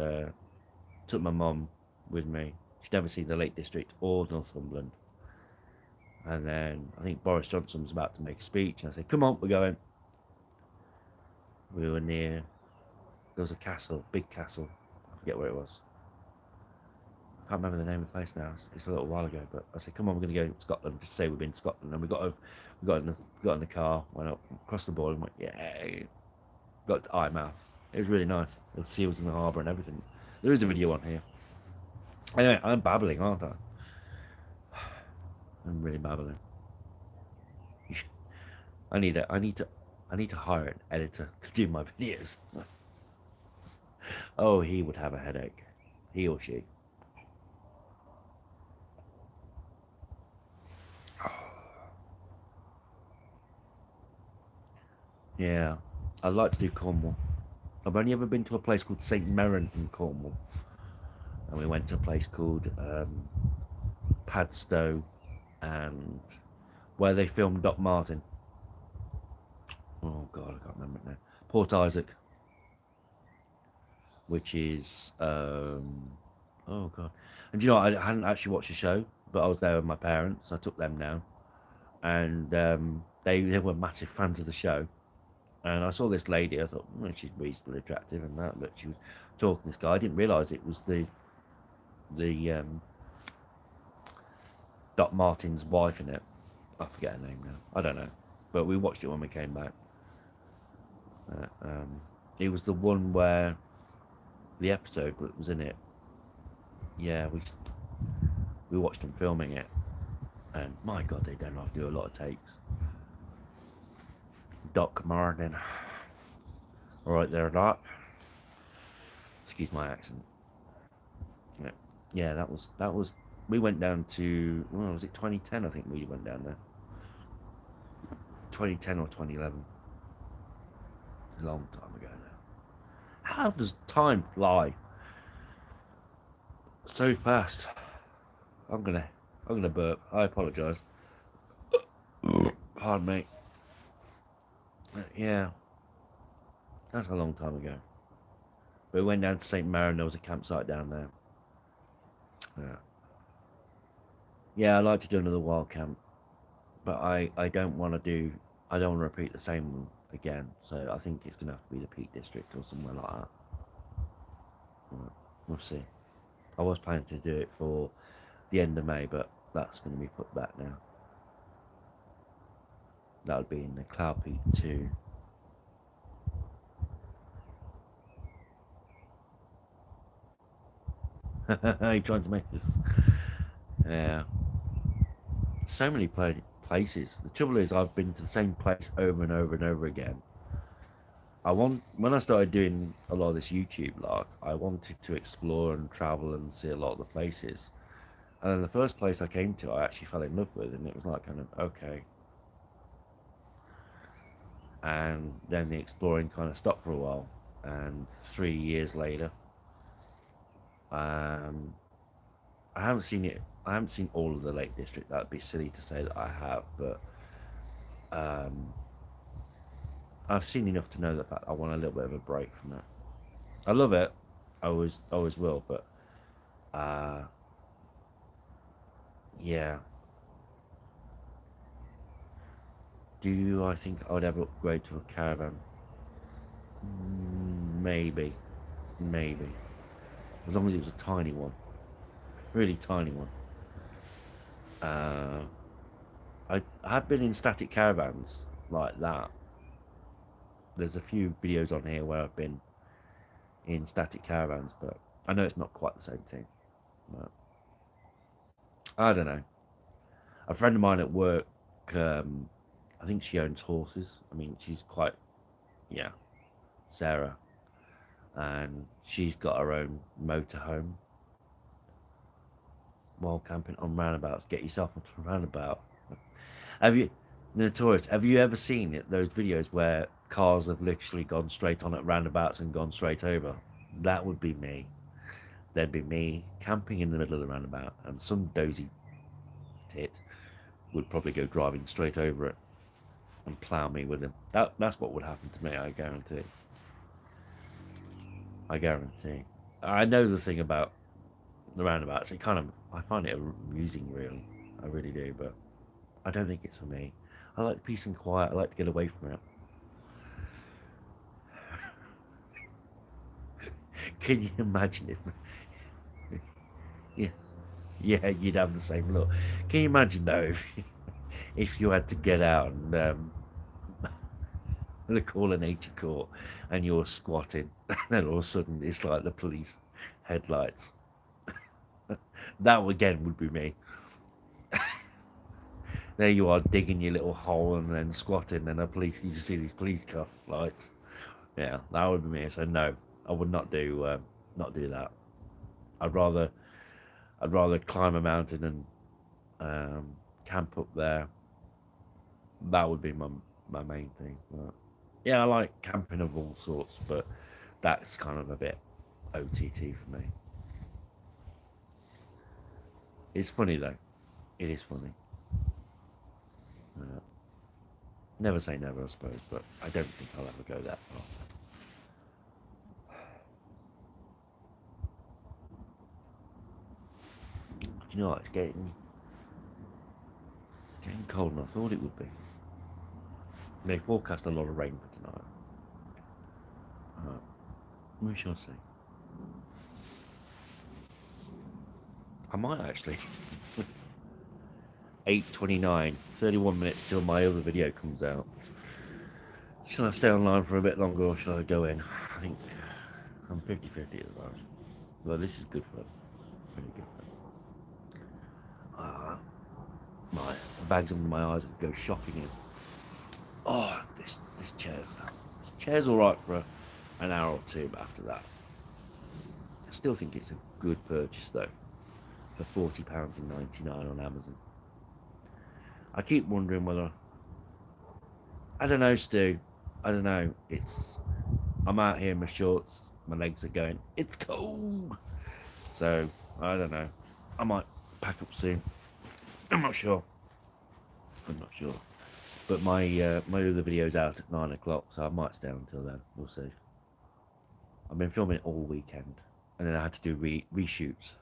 took my mum with me. She'd never seen the Lake District or Northumberland. And then I think Boris Johnson was about to make a speech, and I said, come on, we're going. We were near, there was a castle, big castle. I forget where it was. I can't remember the name of the place now. It's a little while ago, but I said, come on, we're going to go to Scotland. Just say we've been to Scotland. And we got in the car, went up across the border and went, yeah. Got to Eyemouth. It was really nice. There were seals in the harbour and everything. There is a video on here. Anyway, I'm babbling, aren't I? I'm really babbling. I need to hire an editor to do my videos. Oh, he would have a headache. He or she. Yeah, I'd like to do Cornwall. I've only ever been to a place called St. Merran in Cornwall. And we went to a place called Padstow and where they filmed Doc Martin. Oh God, I can't remember it now. Port Isaac, which is oh God. And you know, I hadn't actually watched the show, but I was there with my parents. I took them down, and they were massive fans of the show. And I saw this lady. I thought, well, she's reasonably attractive and that, but she was talking to this guy. I didn't realise it was the Doc Martin's wife in it. I forget her name now. I don't know. but we watched it when we came back. It was the one where the episode that was in it. Yeah, we watched them filming it, and my God, they don't have to do a lot of takes. Doc Martin, all right there, Doc. Excuse my accent. Yeah, that was. We went down to, well, was it 2010? I think we went down there. 2010 or 2011. A long time ago now. How does time fly so fast? I'm gonna burp. I apologise. Pardon me. Yeah, that's a long time ago. But we went down to St. Mary and there was a campsite down there. Yeah, I'd like to do another wild camp, but I don't want to repeat the same one again. So I think it's gonna have to be the Peak District or somewhere like that. We'll see. I was planning to do it for the end of May, but that's going to be put back now. That would be in the Cloud Peak 2. Are you trying to make this? Yeah. So many places. The trouble is, I've been to the same place over and over and over again. When I started doing a lot of this YouTube, I wanted to explore and travel and see a lot of the places. And then the first place I came to, I actually fell in love with, and it was like kind of okay. And then the exploring kind of stopped for a while. And 3 years later, I haven't seen it. I haven't seen all of the Lake District. That'd be silly to say that I have, but I've seen enough to know the fact I want a little bit of a break from it. I love it. I always will, but yeah. Do I think I would ever upgrade to a caravan? Maybe. As long as it was a tiny one. Really tiny one. I have been in static caravans like that. There's a few videos on here where I've been in static caravans, but I know it's not quite the same thing. But I don't know. A friend of mine at work, I think she owns horses. I mean, she's quite, yeah, Sarah, and she's got her own motorhome. While camping on roundabouts, get yourself onto a roundabout. Have you, Notorious? Have you ever seen it? Those videos where cars have literally gone straight on at roundabouts and gone straight over. That would be me. There'd be me camping in the middle of the roundabout, and some dozy tit would probably go driving straight over it and plough me with him. That's what would happen to me. I guarantee. I guarantee. I know the thing about the roundabouts. I find it amusing, really. I really do, but I don't think it's for me. I like peace and quiet. I like to get away from it. Can you imagine if? Yeah, yeah, you'd have the same look. Can you imagine though if you had to get out and the call a nature court and you're squatting, and then all of a sudden it's like the police headlights. That again would be me. There you are digging your little hole and then squatting, and you just see these police car lights. Yeah, that would be me. So no, I would not do that. I'd rather climb a mountain and camp up there. That would be my main thing. But yeah, I like camping of all sorts, but that's kind of a bit OTT for me. It's funny though. It is funny. Never say never, I suppose, but I don't think I'll ever go that far. Do you know what? It's getting colder than I thought it would be. They forecast a lot of rain for tonight. We shall see. I might actually. 8:29. 31 minutes till my other video comes out. Shall I stay online for a bit longer or shall I go in? I think I'm 50-50 at the moment. Well, this is good fun. Really good fun. My bags under my eyes and go shopping in. Oh, this chair's all right for an hour or two, but after that, I still think it's a good purchase though, for £40.99 on Amazon. I keep wondering whether, I don't know, Stu. I don't know. I'm out here in my shorts. My legs are going, it's cold. So, I don't know. I might pack up soon. I'm not sure. But my other video's out at 9 o'clock, so I might stay until then. We'll see. I've been filming it all weekend. And then I had to do reshoots.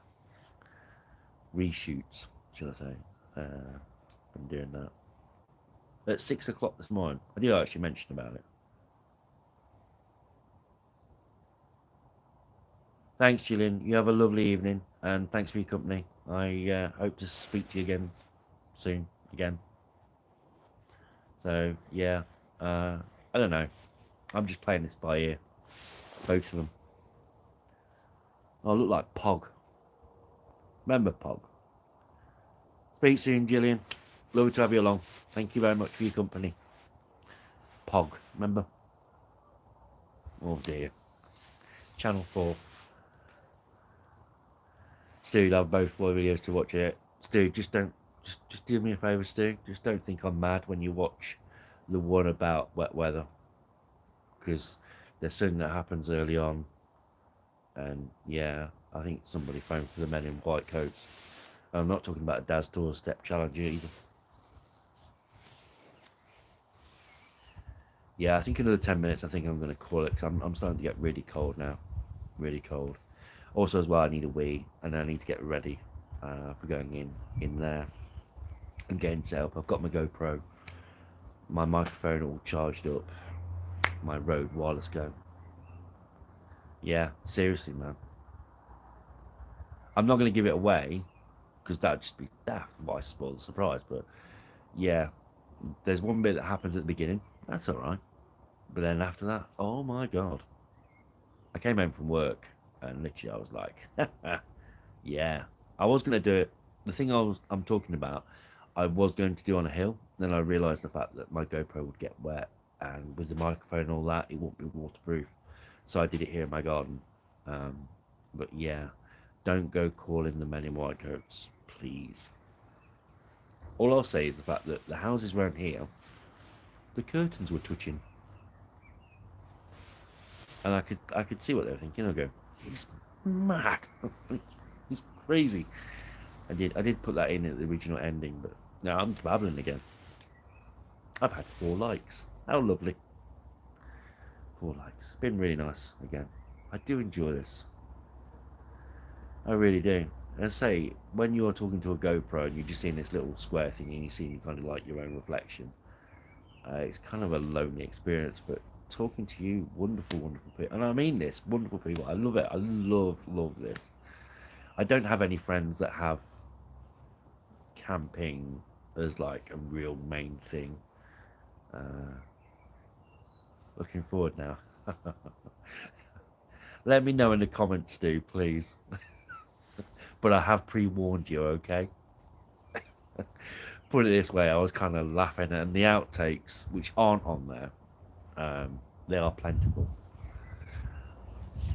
Reshoots, should I say. I'm doing that. At 6 o'clock this morning. I did actually mention about it. Thanks, Gillian. You have a lovely evening, and thanks for your company. I hope to speak to you again soon. So, yeah. I don't know. I'm just playing this by ear. Both of them. I look like Pog. Remember Pog? Speak soon, Gillian. Lovely to have you along. Thank you very much for your company. Pog, remember? Oh dear. Channel 4. Stu, I have both my videos to watch it. Stu, just do me a favour, Stu. Just don't think I'm mad when you watch the one about wet weather. Because there's something that happens early on. And yeah, I think somebody phoned for the men in white coats. I'm not talking about a Daz doorstep challenge either. Yeah, I think another 10 minutes, I think I'm going to call it, because I'm starting to get really cold now. Really cold. Also, as well, I need a wee, and I need to get ready for going in there and getting set up. I've got my GoPro, my microphone all charged up, my Rode wireless go. Yeah, seriously, man. I'm not going to give it away, because that'd just be daft. Why spoil the surprise? But yeah, there's one bit that happens at the beginning. That's all right. But then after that, oh my god. I came home from work and literally I was like, yeah. I was going to do it. The thing I'm talking about, I was going to do on a hill. Then I realised the fact that my GoPro would get wet, and with the microphone and all that, it won't be waterproof. So I did it here in my garden. But yeah, don't go calling the men in white coats, please. All I'll say is the fact that the houses around here, the curtains were touching. And I could see what they were thinking. I go, he's mad. He's crazy. I did put that in at the original ending, but now I'm babbling again. I've had 4 likes. How lovely. 4 likes. It's been really nice again. I do enjoy this. I really do. As I say, when you're talking to a GoPro and you're just seeing this little square thing and you see kind of like your own reflection, it's kind of a lonely experience, but talking to you, wonderful people, and I mean this, wonderful people. I love it. I love this. I don't have any friends that have camping as like a real main thing. Looking forward now. Let me know in the comments, Stu, please. But I have pre-warned you, okay? Put it this way, I was kind of laughing, and the outtakes, which aren't on there, they are plentiful.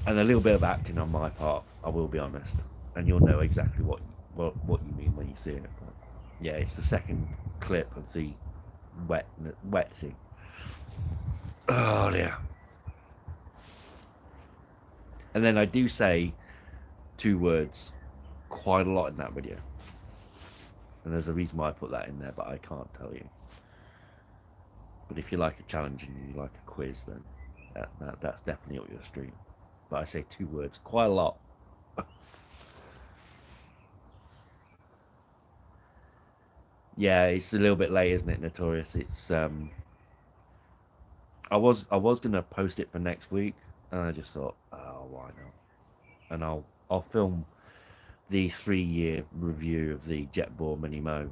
And a little bit of acting on my part, I will be honest. And you'll know exactly what you mean when you see it. But yeah, it's the second clip of the wet thing. Oh dear. And then I do say 2 words quite a lot in that video. And there's a reason why I put that in there, but I can't tell you. But if you like a challenge and you like a quiz, then that's definitely up your street. But I say 2 words quite a lot. Yeah, it's a little bit late, isn't it, Notorious? It's I was gonna post it for next week, and I just thought, oh, why not? And I'll film the 3-year review of the Jetball Mini Mo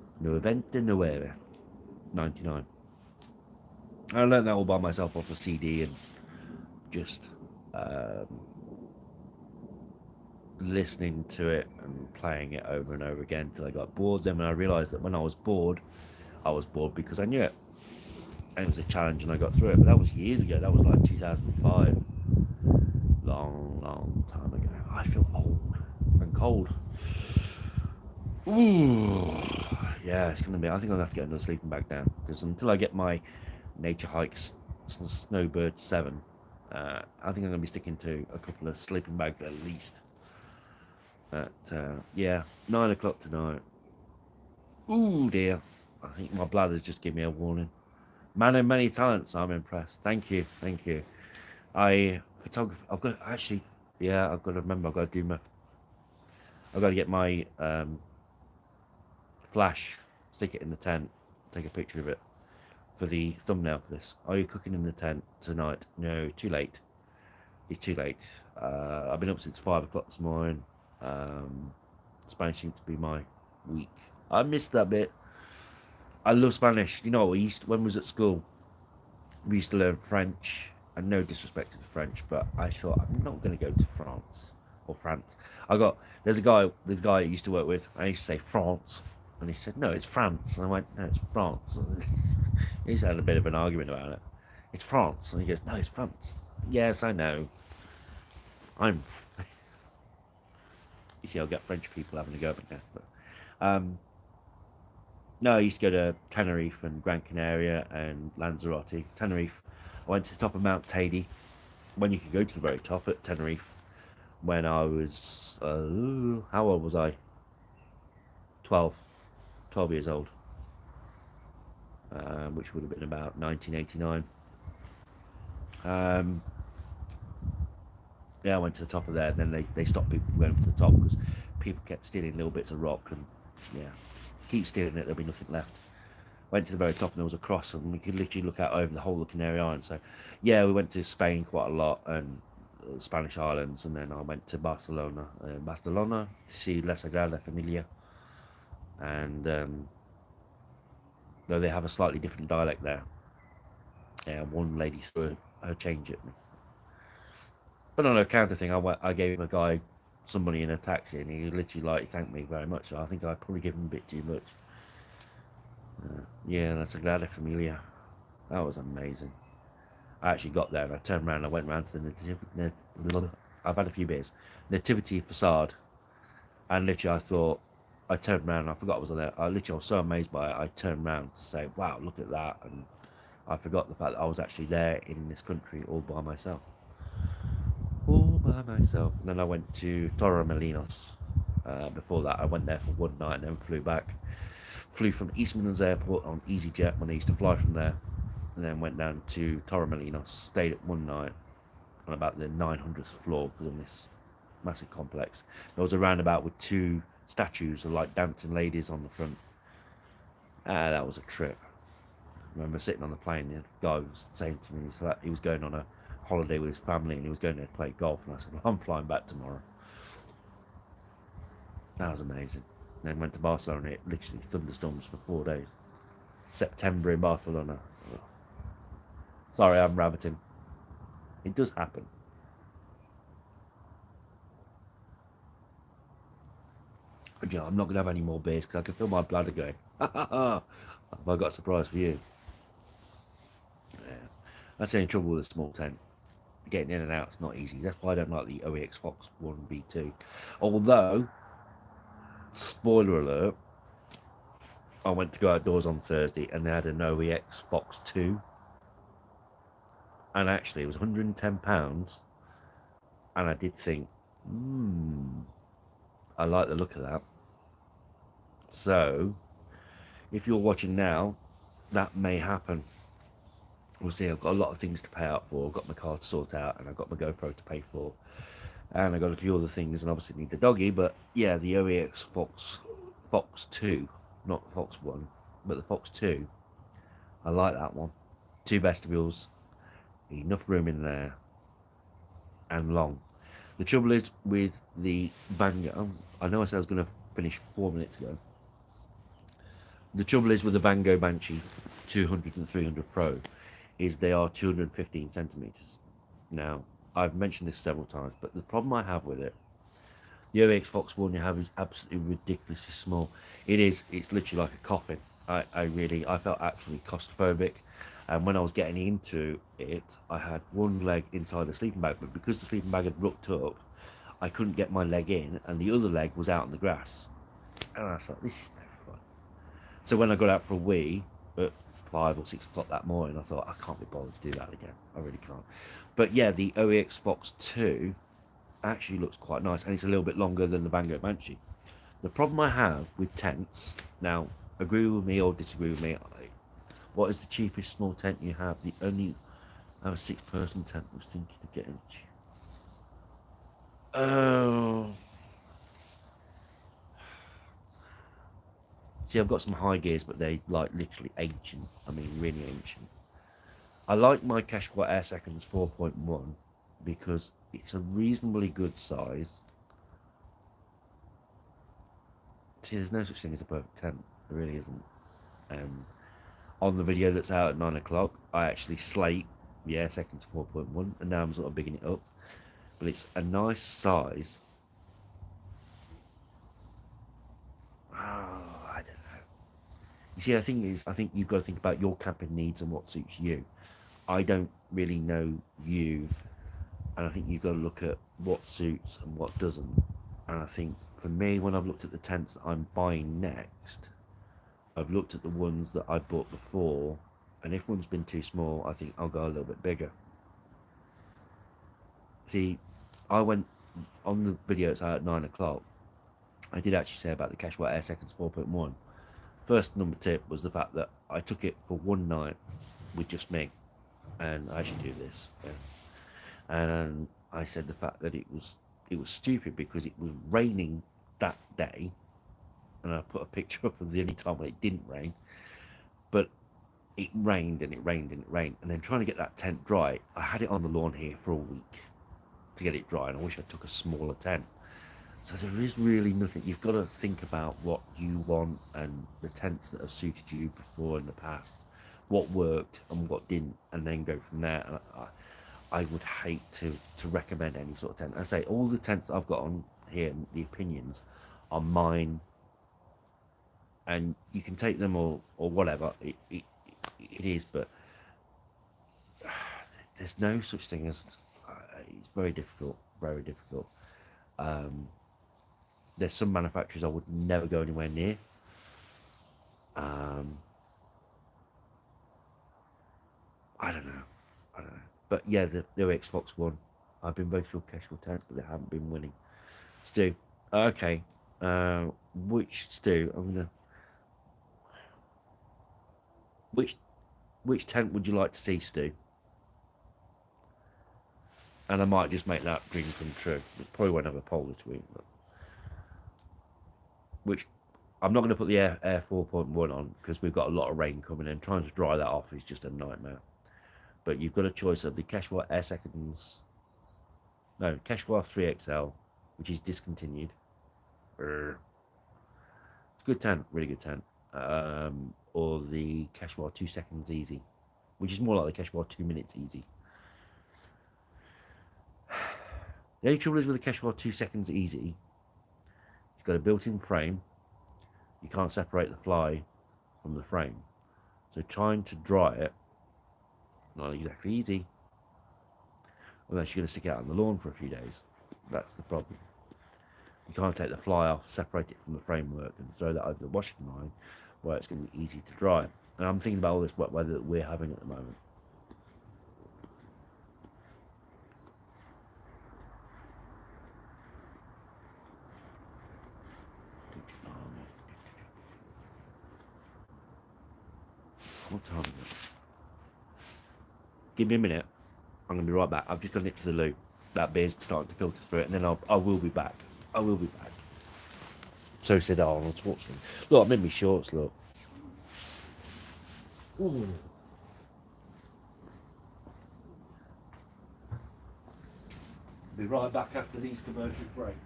Noventa Nueve, 99. I learned that all by myself off a CD and just listening to it and playing it over and over again until I got bored. Then when I realised that when I was bored because I knew it. And it was a challenge and I got through it. But that was years ago. That was like 2005. Long time ago. I feel old and cold. Ooh. Yeah, it's going to be... I think I'm going to have to get another sleeping bag down. Because until I get my nature hikes Snowbird 7, I think I'm going to be sticking to a couple of sleeping bags at least. But, yeah, 9 o'clock tonight. Ooh, dear. I think my bladder's just given me a warning. Man of many talents, I'm impressed. Thank you. Photography, I've got actually, yeah, I've got to remember, I've got to get my flash, stick it in the tent, take a picture of it for the thumbnail for this. Are you cooking in the tent tonight? No, too late. It's too late. I've been up since 5 o'clock this morning. Spanish seems to be my week. I missed that bit. I love Spanish. You know, when I was at school, we used to learn French, and no disrespect to the French, but I thought, I'm not going to go to France. There's a guy I used to work with, I used to say France, and he said, no, it's France. And I went, no, it's France. He had a bit of an argument about it. It's France. And he goes, no, it's France. Yes, I know. You see, I'll get French people having a go at me now. But, no, I used to go to Tenerife and Gran Canaria and Lanzarote. Tenerife, I went to the top of Mount Teide, when you could go to the very top at Tenerife, when I was, how old was I? 12 years old, which would have been about 1989. Yeah, I went to the top of there, and then they stopped people from going to the top because people kept stealing little bits of rock, and yeah, keep stealing it, there'll be nothing left. Went to the very top and there was a cross, and we could literally look out over the whole of Canary Islands. So yeah, we went to Spain quite a lot and Spanish islands, and then I went to Barcelona to see La Sagrada Familia, and though they have a slightly different dialect there, yeah, one lady threw her change at me. But on a counter thing, I gave a guy some money in a taxi, and he literally thanked me very much. So I think I probably gave him a bit too much. Yeah, La Sagrada Familia, that was amazing. I actually got there and I turned around and I went round to the I've had a few beers, Nativity facade, and literally I turned around and I forgot I was on there. I was so amazed by it, I turned around to say, wow, look at that, and I forgot the fact that I was actually there in this country all by myself. And then I went to Torremolinos. Before that, I went there for one night and then flew back. Flew from East Midlands Airport on EasyJet when I used to fly from there, and then went down to Torremolinos, stayed at one night on about the 900th floor because of this massive complex. There was a roundabout with 2 statues of dancing ladies on the front. That was a trip. I remember sitting on the plane, the guy was saying to me he was going on a holiday with his family and he was going there to play golf, and I said, well, I'm flying back tomorrow. That was amazing. Then went to Barcelona, it literally thunderstorms for 4 days. September in Barcelona. Sorry, I'm rabbiting. It does happen. But I'm not going to have any more beers because I can feel my bladder going. Have I got a surprise for you? Yeah. That's the only trouble with a small tent. Getting in and out is not easy. That's why I don't like the OEX Fox 1B2. Although, spoiler alert, I went to go outdoors on Thursday and they had an OEX Fox 2. And actually, it was £110. And I did think, I like the look of that. So, if you're watching now, that may happen. We'll see. I've got a lot of things to pay out for. I've got my car to sort out, and I've got my GoPro to pay for. And I've got a few other things, and obviously need the doggy. But yeah, the OEX Fox 2, not Fox 1, but the Fox 2. I like that one. 2 vestibules, enough room in there, and long. The trouble is with the Vanguard, I know I said I was going to finish 4 minutes ago. The trouble is with the Van Gogh Banshee 200 and 300 Pro is they are 215 centimeters. Now, I've mentioned this several times, but the problem I have with it, the OEX Fox one you have is absolutely ridiculously small. It's literally like a coffin. I felt absolutely claustrophobic. And when I was getting into it, I had one leg inside the sleeping bag, but because the sleeping bag had rocked up, I couldn't get my leg in, and the other leg was out in the grass. And I thought, this is no fun. So when I got out for a wee at 5 or 6 o'clock that morning, I thought, I can't be bothered to do that again. I really can't. But yeah, the OEX Fox 2 actually looks quite nice, and it's a little bit longer than the Van Gogh Banshee. The problem I have with tents, now, agree with me or disagree with me, what is the cheapest small tent you have? The only, I have a 6-person tent. I was thinking of getting. Oh. See, I've got some high gears, but they like literally ancient. I mean, really ancient. I like my Cashwa Air Seconds 4.1 because it's a reasonably good size. See, there's no such thing as a perfect tent. There really isn't. On the video that's out at 9 o'clock, I actually slate the Air Seconds 4.1, and now I'm sort of bigging it up. But it's a nice size. Oh, I don't know. You see, I think you've got to think about your camping needs and what suits you. I don't really know you, and I think you've got to look at what suits and what doesn't. And I think for me, when I've looked at the tents that I'm buying next, I've looked at the ones that I bought before, and if one's been too small, I think I'll go a little bit bigger. See, I went on the video that's out at 9 o'clock. I did actually say about the Cashwa Air Seconds 4.1. First number tip was the fact that I took it for one night with just me, and I should do this. Yeah. And I said the fact that it was stupid because it was raining that day, and I put a picture up of the only time when it didn't rain, but it rained and it rained and it rained, and then trying to get that tent dry, I had it on the lawn here for a week to get it dry, and I wish I took a smaller tent. So there is really nothing. You've got to think about what you want and the tents that have suited you before in the past, what worked and what didn't, and then go from there. And I would hate to recommend any sort of tent. I say all the tents I've got on here, the opinions are mine, and you can take them or whatever. It is, but there's no such thing as. It's very difficult. Very difficult. There's some manufacturers I would never go anywhere near. I don't know. But yeah, the OEX Fox one. I've been voted for casual tents, but they haven't been winning. Stu. Okay. Which Stu? I'm gonna. Which tent would you like to see, Stu? And I might just make that dream come true. Probably won't have a poll this week, but which I'm not going to put the Air 4.1 on because we've got a lot of rain coming in. Trying to dry that off is just a nightmare. But you've got a choice of the Cashwa Air Seconds. No, Cashwa 3XL, which is discontinued. It's a good tent, really good tent. Or the Cashwa 2 Seconds Easy, which is more like the Cashwa 2 Minutes Easy. The only trouble is with the Cashwa 2 Seconds Easy, it's got a built-in frame. You can't separate the fly from the frame. So trying to dry it, not exactly easy. Unless you're going to stick it out on the lawn for a few days. That's the problem. You can't take the fly off, separate it from the framework, and throw that over the washing line where it's going to be easy to dry. And I'm thinking about all this wet weather that we're having at the moment. What time is it? Give me a minute. I'm going to be right back. I've just gone it to the loo. That beer's starting to filter through it, and then I will be back. I will be back. So said Arnold Schwarzenegger. Look, I'm in my shorts, look. Ooh. Be right back after these commercial breaks.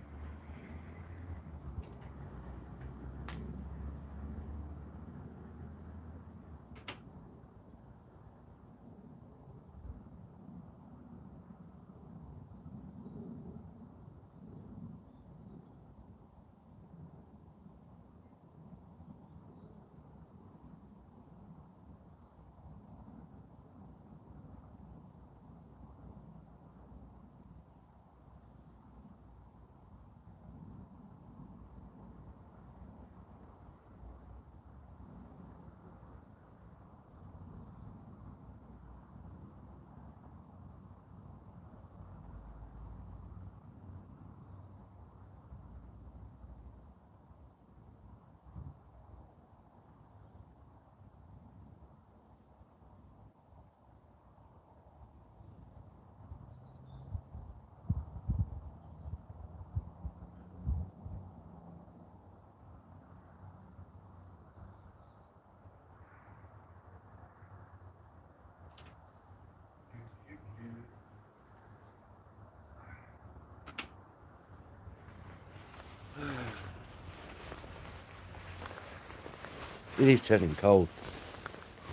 It is turning cold.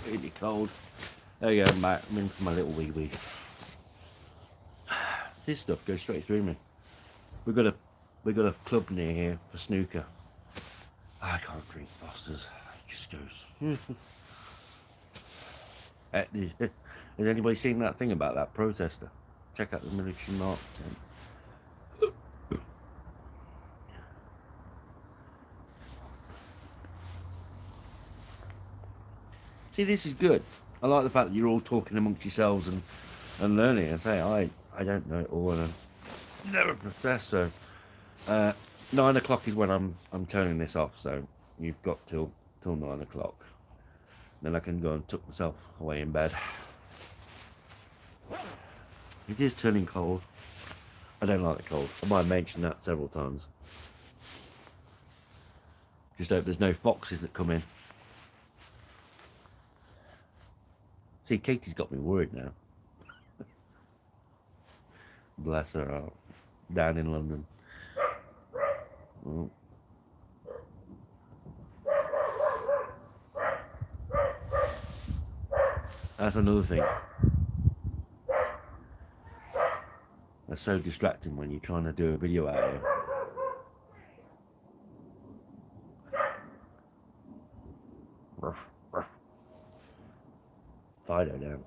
Really cold. There you go, Matt. I'm in for my little wee wee. This stuff goes straight through me. We've got a club near here for snooker. I can't drink Foster's. It just goes. Has anybody seen that thing about that protester? Check out the military march tent. See, this is good. I like the fact that you're all talking amongst yourselves and learning. I say, I don't know it all, and I never protest. So 9 o'clock is when I'm turning this off. So you've got till 9 o'clock. Then I can go and tuck myself away in bed. It is turning cold. I don't like the cold. I might have mentioned that several times. Just hope there's no foxes that come in. See, Katie's got me worried now. Bless her heart. Down in London. Oh. That's another thing. That's so distracting when you're trying to do a video out here. Ruff, ruff. Fido down.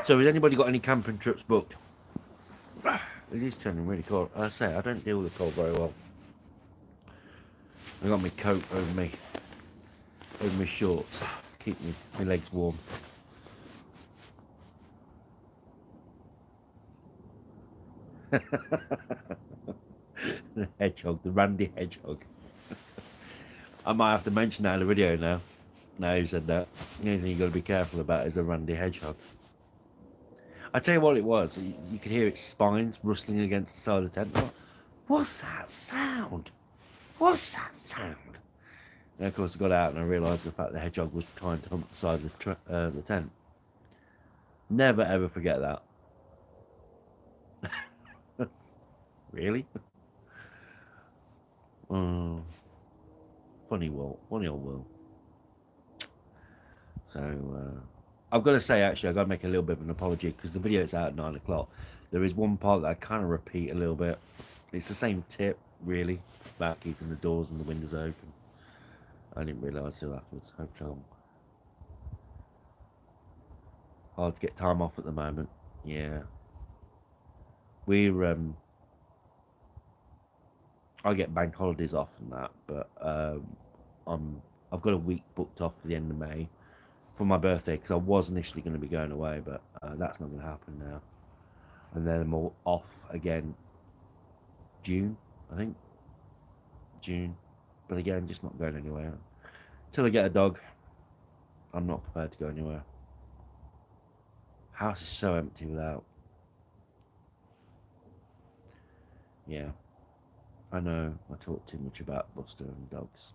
So has anybody got any camping trips booked? It is turning really cold. I say, I don't deal with the cold very well. I got my coat over my shorts. Keep my legs warm. The hedgehog, the Randy hedgehog. I might have to mention that in the video now. Now you said that. The only thing you've got to be careful about is a Randy hedgehog. I tell you what it was. You could hear its spines rustling against the side of the tent. What's that sound? What's that sound? And of course I got out and I realised the fact the hedgehog was trying to hump the side of the tent. Never ever forget that. Really? Oh, funny old Will. So I've got to say, actually, I've got to make a little bit of an apology because the video's out at 9 o'clock. There is one part that I kind of repeat a little bit. It's the same tip, really, about keeping the doors and the windows open. I didn't realise till afterwards. Hopefully, hard to get time off at the moment. Yeah, we're I get bank holidays off and that, but I've got a week booked off for the end of May for my birthday because I was initially going to be going away, but that's not going to happen now. And then I'm all off again June, I think. June. But again, just not going anywhere. Until I get a dog, I'm not prepared to go anywhere. House is so empty without. Yeah. I know I talk too much about Buster and dogs.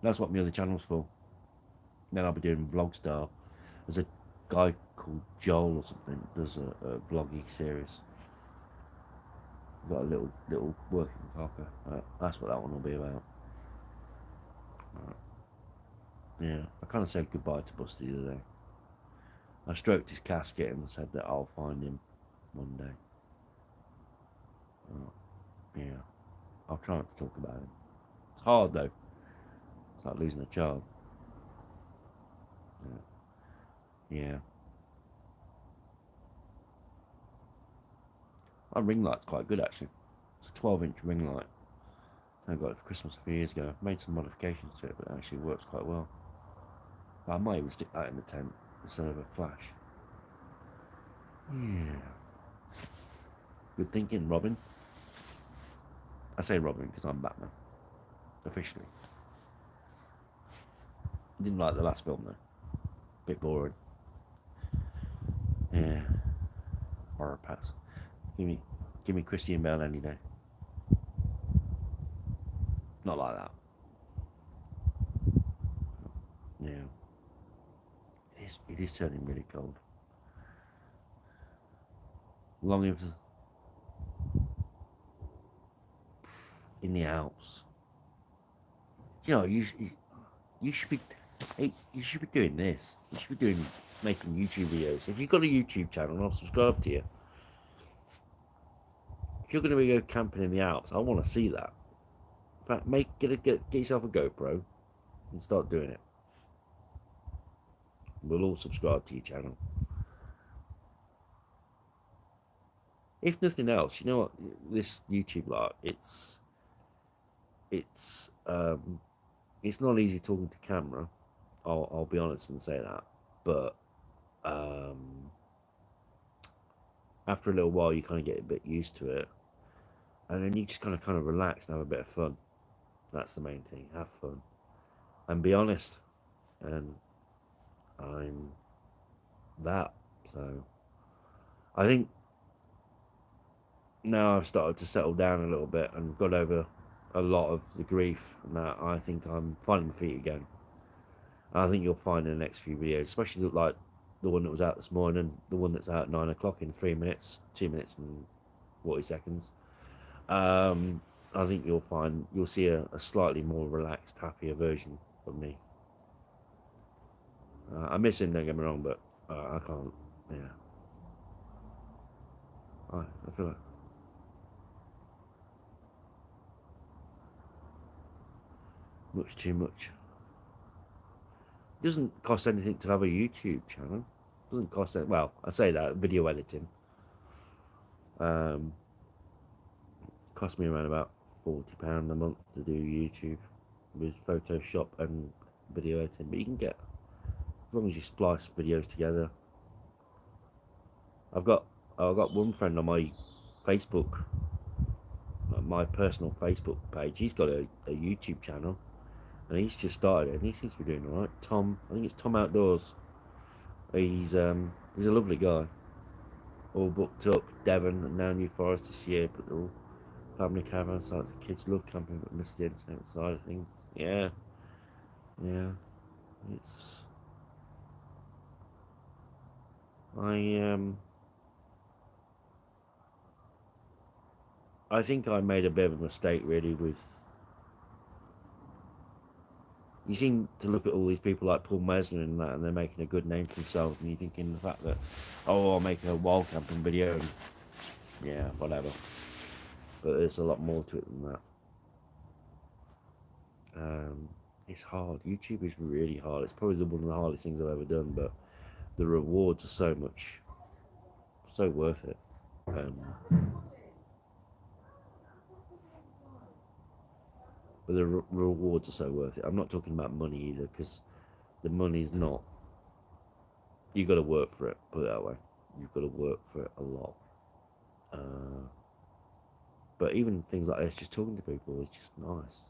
That's what my other channel's for. Then I'll be doing vlog style. There's a guy called Joel or something does a vlogging series. Got a little working cocker. That's what that one will be about. Yeah, I kind of said goodbye to Buster the other day. I stroked his casket and said that I'll find him one day. Yeah, I'll try not to talk about him. It's hard though. It's like losing a child. Yeah. My ring light's quite good actually. It's a 12-inch ring light. I got it for Christmas a few years ago. I made some modifications to it, but it actually works quite well. But I might even stick that in the tent instead of a flash. Yeah. Good thinking, Robin. I say Robin because I'm Batman. Officially. Didn't like the last film though. Bit boring. Yeah. Horror pass. Give me Christian Bale any day. Not like that. Yeah. It is turning really cold. longing for in the Alps. You know, you should be, hey, you should be doing this. You should be doing making YouTube videos. If you've got a YouTube channel, I'll subscribe to you. If you're going to go camping in the Alps, I want to see that. In fact, get yourself a GoPro and start doing it. We'll all subscribe to your channel. If nothing else, you know what? This YouTube lark, it's not easy talking to camera. I'll be honest and say that, but after a little while, you kind of get a bit used to it, and then you just kind of relax and have a bit of fun. That's the main thing. Have fun and be honest, and I'm that. So I think now I've started to settle down a little bit and got over a lot of the grief, and that I think I'm finding my feet again. And I think you'll find in the next few videos, especially like the one that was out this morning, the one that's out at 9 o'clock in 3 minutes, 2 minutes and 40 seconds. I think you'll see a slightly more relaxed, happier version of me. I miss him, don't get me wrong, but I can't. Yeah, I feel like much too much. It doesn't cost anything to have a YouTube channel. It doesn't cost it. Well, I say that video editing. Cost me around about £40 a month to do YouTube with Photoshop and video editing, but you can get, as long as you splice videos together. I've got one friend on my Facebook, my personal Facebook page. He's got a YouTube channel, and he's just started it, and he seems to be doing all right. Tom, I think it's Tom Outdoors. He's a lovely guy. All booked up, Devon and now New Forest this year, but they're all family caravan sites. The kids love camping, but miss the entertainment side of things. Yeah, yeah. It's I think I made a bit of a mistake really with. You seem to look at all these people like Paul Mesner and that, and they're making a good name for themselves, and you're thinking the fact that, oh, I'll make a wild camping video, and yeah, whatever. But there's a lot more to it than that. It's hard. YouTube is really hard. It's probably one of the hardest things I've ever done, but the rewards are so worth it. But the rewards are so worth it. I'm not talking about money either, because the money's not. You got to work for it. Put it that way. You've got to work for it a lot. But even things like this, just talking to people is just nice.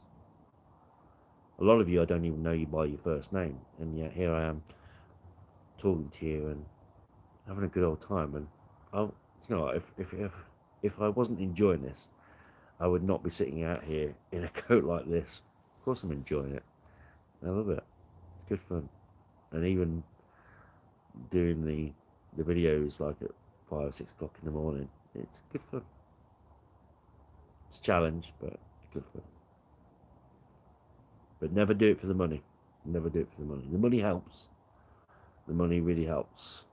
A lot of you, I don't even know you by your first name, and yet here I am talking to you and having a good old time. And you know, if I wasn't enjoying this, I would not be sitting out here in a coat like this. Of course I'm enjoying it. I love it. It's good fun. And even doing the videos like at 5 or 6 o'clock in the morning, it's good fun. It's a challenge, but good fun. But never do it for the money. Never do it for the money. The money helps. The money really helps.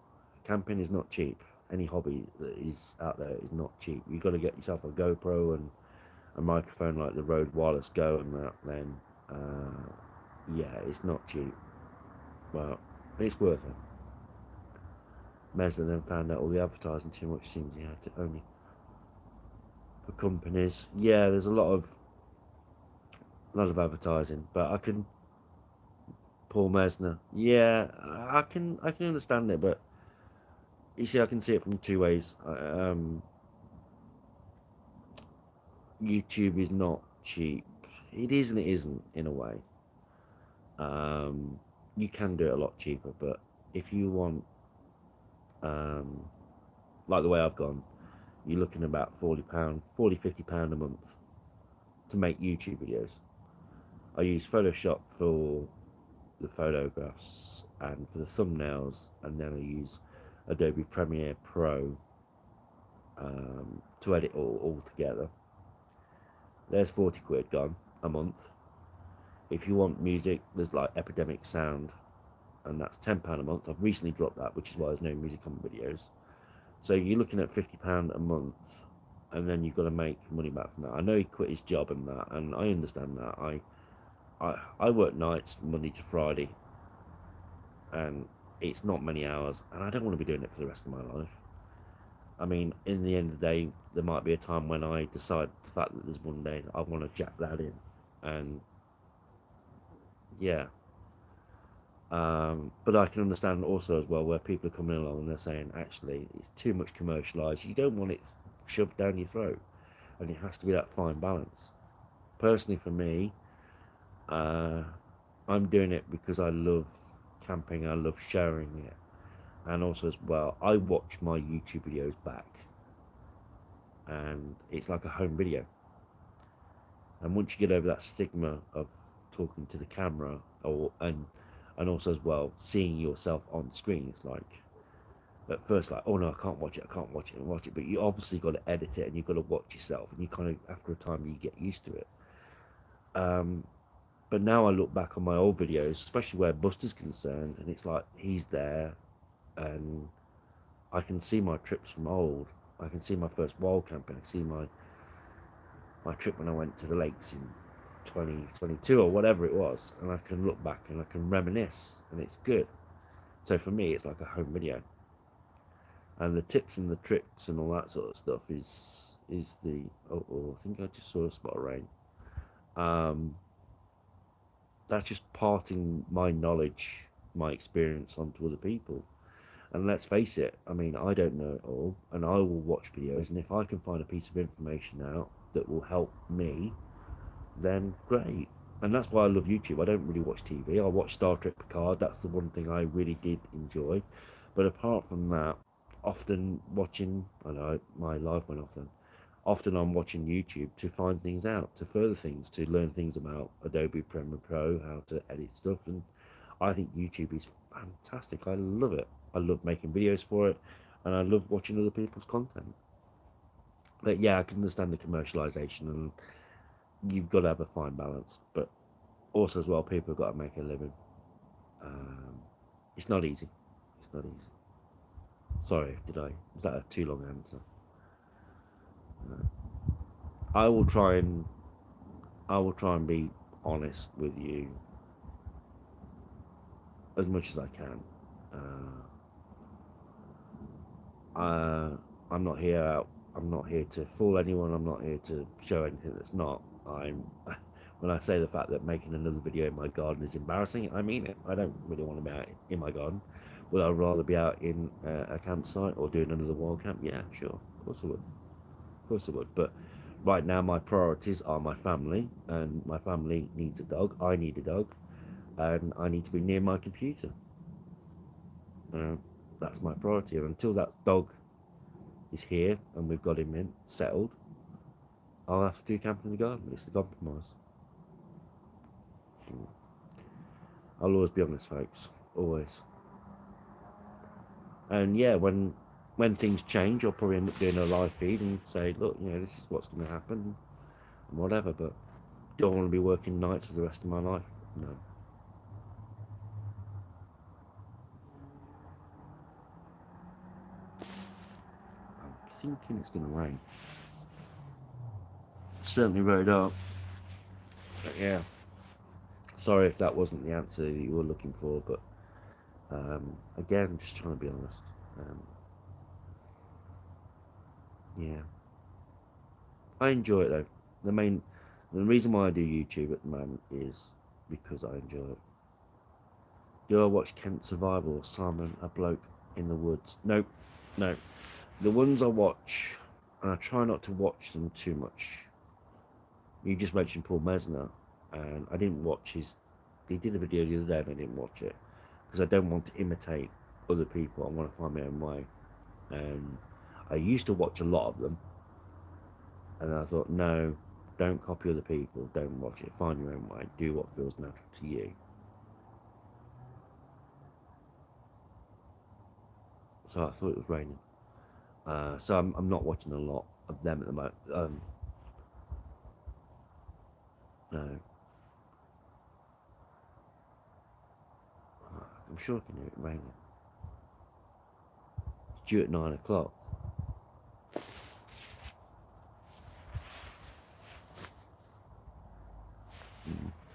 Camping is not cheap. Any hobby that is out there is not cheap. You've got to get yourself a GoPro and a microphone like the Rode Wireless Go and that, then yeah, it's not cheap. Well, it's worth it. Mesler then found out all the advertising too much seems he had to only for companies. Yeah, there's a lot of advertising, but I can. Paul Mesner. Yeah, I can understand it, but you see, I can see it from two ways. YouTube is not cheap. It is and it isn't in a way. You can do it a lot cheaper, but if you want, like the way I've gone, you're looking at about £40, £50 a month to make YouTube videos. I use Photoshop for the photographs and for the thumbnails, and then I use Adobe Premiere Pro to edit all together. There's 40 quid gone a month. If you want music, there's like Epidemic Sound, and that's £10 a month. I've recently dropped that, which is why there's no music on videos. So you're looking at £50 a month, and then you've got to make money back from that. I know he quit his job and that, and I understand that. I work nights Monday to Friday, and it's not many hours, and I don't want to be doing it for the rest of my life. I mean, in the end of the day, there might be a time when I decide the fact that there's one day that I want to jack that in, and yeah. But I can understand also as well where people are coming along and they're saying, actually, it's too much commercialised. You don't want it shoved down your throat, and it has to be that fine balance. Personally, for me, I'm doing it because I love camping. I love sharing it, and also as well, I watch my YouTube videos back, and it's like a home video. And once you get over that stigma of talking to the camera, and also as well seeing yourself on screen, it's like at first like, oh no, I can't watch it, but you obviously got to edit it and you've got to watch yourself, and you kind of, after a time, you get used to it. But now I look back on my old videos, especially where Buster's concerned, and it's like he's there, and I can see my trips from old. I can see my first wild camping. I can see my trip when I went to the lakes in 2022 or whatever it was, and I can look back and I can reminisce, and it's good. So for me, it's like a home video, and the tips and the tricks and all that sort of stuff is the I think I just saw a spot of rain. That's just parting my knowledge, my experience onto other people. And let's face it, I mean, I don't know it all, and I will watch videos, and if I can find a piece of information out that will help me, then great. And that's why I love YouTube. I don't really watch TV. I watch Star Trek Picard. That's the one thing I really did enjoy. But apart from that, often watching, I know my life went off then. Often I'm watching YouTube to find things out, to further things, to learn things about Adobe Premiere Pro, how to edit stuff. And I think YouTube is fantastic. I love it. I love making videos for it, and I love watching other people's content. But yeah, I can understand the commercialization, and you've got to have a fine balance. But also as well, people have got to make a living. It's not easy. It's not easy. Sorry, was that a too long answer? I will try and be honest with you as much as I can. I'm not here to fool anyone. I'm not here to show anything that's not. When I say the fact that making another video in my garden is embarrassing, I mean it. I don't really want to be out in my garden. Would I rather be out in a campsite or doing another wild camp? Yeah, sure, of course I would. Of course I would. But right now my priorities are my family, and my family needs a dog. I need a dog, and I need to be near my computer. That's my priority, and until that dog is here and we've got him in settled, I'll have to do camping in the garden. It's the compromise. I'll always be honest, folks, always. And yeah, when things change, I'll probably end up doing a live feed and say, look, this is what's going to happen and whatever. But do I want to be working nights for the rest of my life? No. I'm thinking it's going to rain. Certainly wrote it up. But yeah, sorry if that wasn't the answer that you were looking for, but again, I'm just trying to be honest. Yeah, I enjoy it though. The reason why I do YouTube at the moment is because I enjoy it. Do I watch Kent Survival or Simon, a Bloke in the Woods? No. The ones I watch, and I try not to watch them too much. You just mentioned Paul Mesner, and I didn't watch he did a video the other day and I didn't watch it, because I don't want to imitate other people. I want to find my own way. And I used to watch a lot of them, and I thought, no, don't copy other people, don't watch it, find your own way, do what feels natural to you. So I thought it was raining. So I'm not watching a lot of them at the moment. No, I'm sure I can hear it raining. It's due at 9 o'clock.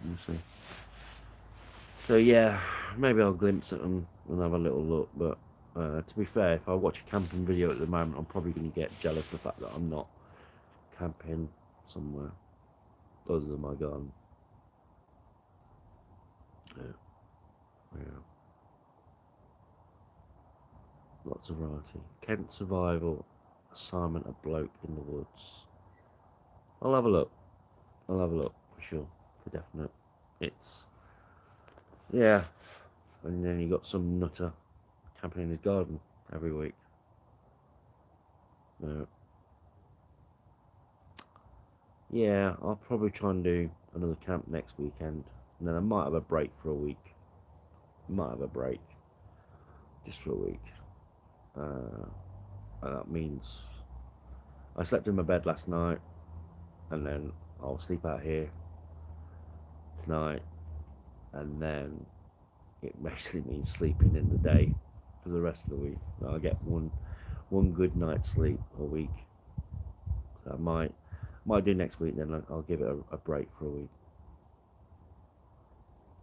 We'll see. So yeah, maybe I'll glimpse at them and have a little look. But to be fair, if I watch a camping video at the moment, I'm probably going to get jealous of the fact that I'm not camping somewhere other than my garden. Yeah, yeah. Lots of variety. Kent survival assignment: a bloke in the woods. I'll have a look. I'll have a look for sure, for definite. It's yeah, and then you got some nutter camping in his garden every week. Yeah, I'll probably try and do another camp next weekend, and then I might have a break for a week. Might have a break just for a week. And that means I slept in my bed last night, and then I'll sleep out here tonight, and then it basically means sleeping in the day for the rest of the week. I'll get one good night's sleep a week. So I might do next week. Then I'll give it a break for a week.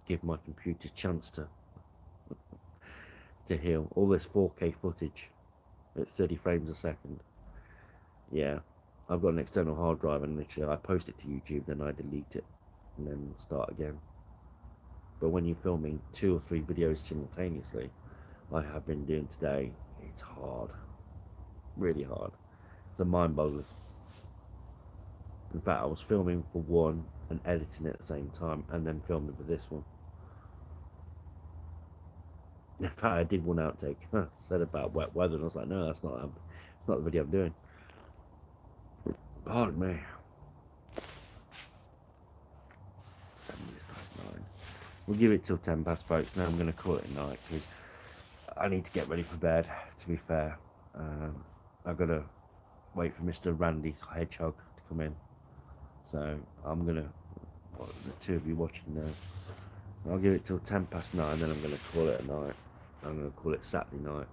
Give my computer a chance to heal. All this 4K footage at 30 frames a second. Yeah, I've got an external hard drive, and literally I post it to YouTube, then I delete it, and then start again. But when you're filming 2 or 3 videos simultaneously, like I have been doing today, it's hard. Really hard. It's a mind-boggling. In fact, I was filming for one and editing it at the same time, and then filming for this one. In fact, I did one outtake. Said about wet weather, and I was like, no, it's not the video I'm doing. Pardon me. 9:07. We'll give it till 10 past, folks. Now I'm going to call it a night because I need to get ready for bed. To be fair, I've got to wait for Mr. Randy Hedgehog to come in. So I'm gonna. What is it? 2 of you watching now. I'll give it till 10 past 9. Then I'm going to call it a night. I'm going to call it Saturday night.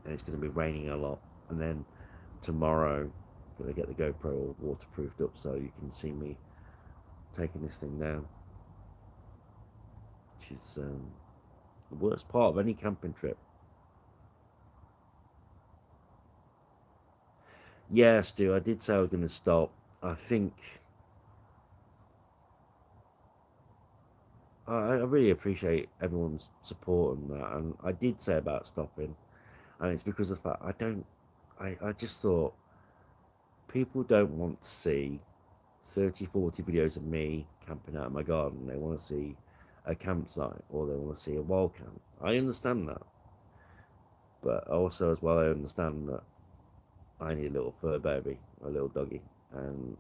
And it's going to be raining a lot. And then tomorrow, I'm going to get the GoPro all waterproofed up so you can see me taking this thing down. Which is the worst part of any camping trip. Yeah, Stu, I did say I was going to stop. I think I really appreciate everyone's support and that. And I did say about stopping, and it's because of the fact I just thought people don't want to see 30, 40 videos of me camping out in my garden. They want to see a campsite, or they want to see a wild camp. I understand that. But also, as well, I understand that I need a little fur baby, a little doggy. And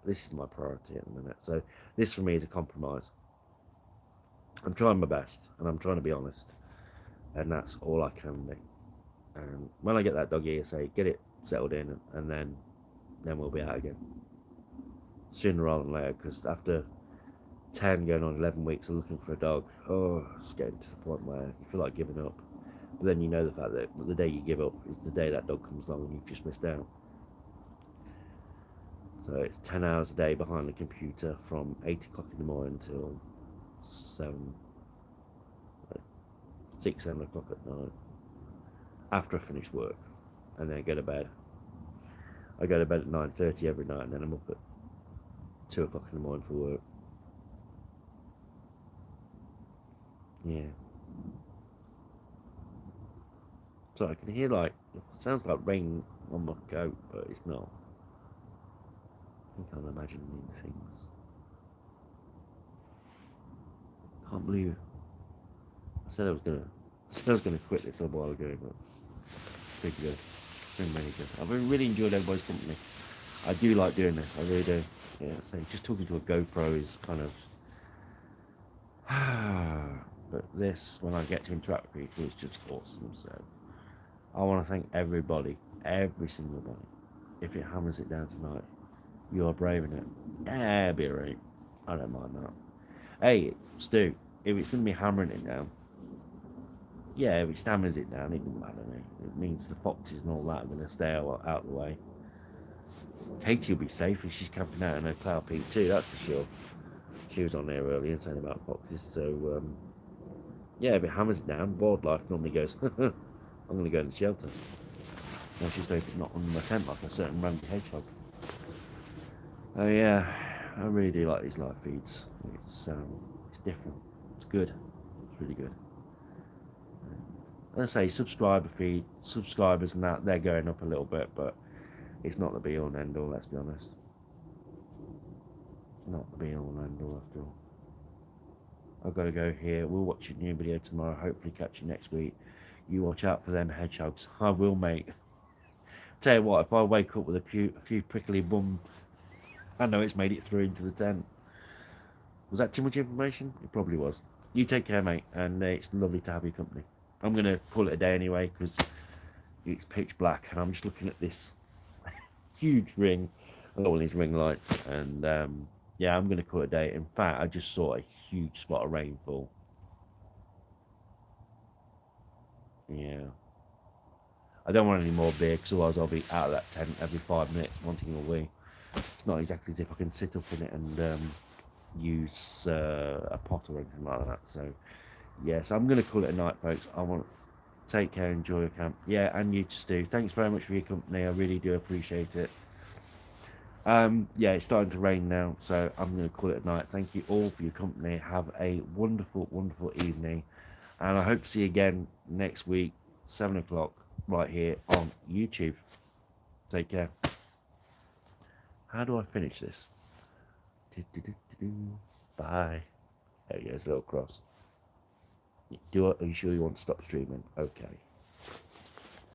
this is my priority at the minute. So this for me is a compromise. I'm trying my best, and I'm trying to be honest. And that's all I can do. And when I get that doggy, I say, get it settled in, and then we'll be out again. Sooner rather than later, because after 10 going on 11 weeks of looking for a dog, it's getting to the point where you feel like giving up. But then you know the fact that the day you give up is the day that dog comes along and you've just missed out. So it's 10 hours a day behind the computer from 8 o'clock in the morning till 6, 7 o'clock at night after I finish work, and then I go to bed. I go to bed at 9:30 every night, and then I'm up at 2 o'clock in the morning for work. Yeah. So I can hear it sounds like rain on my coat, but it's not. I think I'm imagining things. Can't believe it. I said I was gonna quit this a while ago, but it's pretty good. It's been really good. I've really enjoyed everybody's company. I do like doing this. I really do. Yeah. So just talking to a GoPro is kind of. But this, when I get to interact with people, is just awesome. So I want to thank everybody, every single body. If it hammers it down tonight, you are braving it. Yeah, be alright. I don't mind that. Hey, Stu, if it's going to be hammering it down, yeah, if it stammers it down, it doesn't matter me. It means the foxes and all that are going to stay out of the way. Katie will be safe if she's camping out in her cloud peak too, that's for sure. She was on there earlier saying about foxes, so yeah, if it hammers it down, wildlife normally goes, I'm going to go in the shelter. I just hope it's not under my tent like a certain randy hedgehog. Oh yeah, I really do like these live feeds. It's different. It's good. It's really good. Let's say subscribers and that, they're going up a little bit, but it's not the be all and end all, let's be honest. Not the be all and end all after all. I've got to go here. We'll watch a new video tomorrow. Hopefully catch you next week. You watch out for them hedgehogs. I will, mate. Tell you what, if I wake up with a few prickly bum, I know it's made it through into the tent. Was that too much information? It probably was. You take care, mate, and it's lovely to have your company. I'm going to call it a day anyway because it's pitch black and I'm just looking at this huge ring and all these ring lights, and yeah, I'm going to call it a day. In fact, I just saw a huge spot of rainfall. Yeah. I don't want any more beer because otherwise I'll be out of that tent every 5 minutes wanting a wee. It's not exactly as if I can sit up in it and use a pot or anything like that. So, yeah, so I'm going to call it a night, folks. I want to take care, enjoy your camp. Yeah, and you too, Stu. Thanks very much for your company. I really do appreciate it. Yeah, it's starting to rain now, so I'm going to call it a night. Thank you all for your company. Have a wonderful, wonderful evening. And I hope to see you again next week, 7 o'clock, right here on YouTube. Take care. How do I finish this? Bye. There he goes, little cross. Are you sure you want to stop streaming? Okay.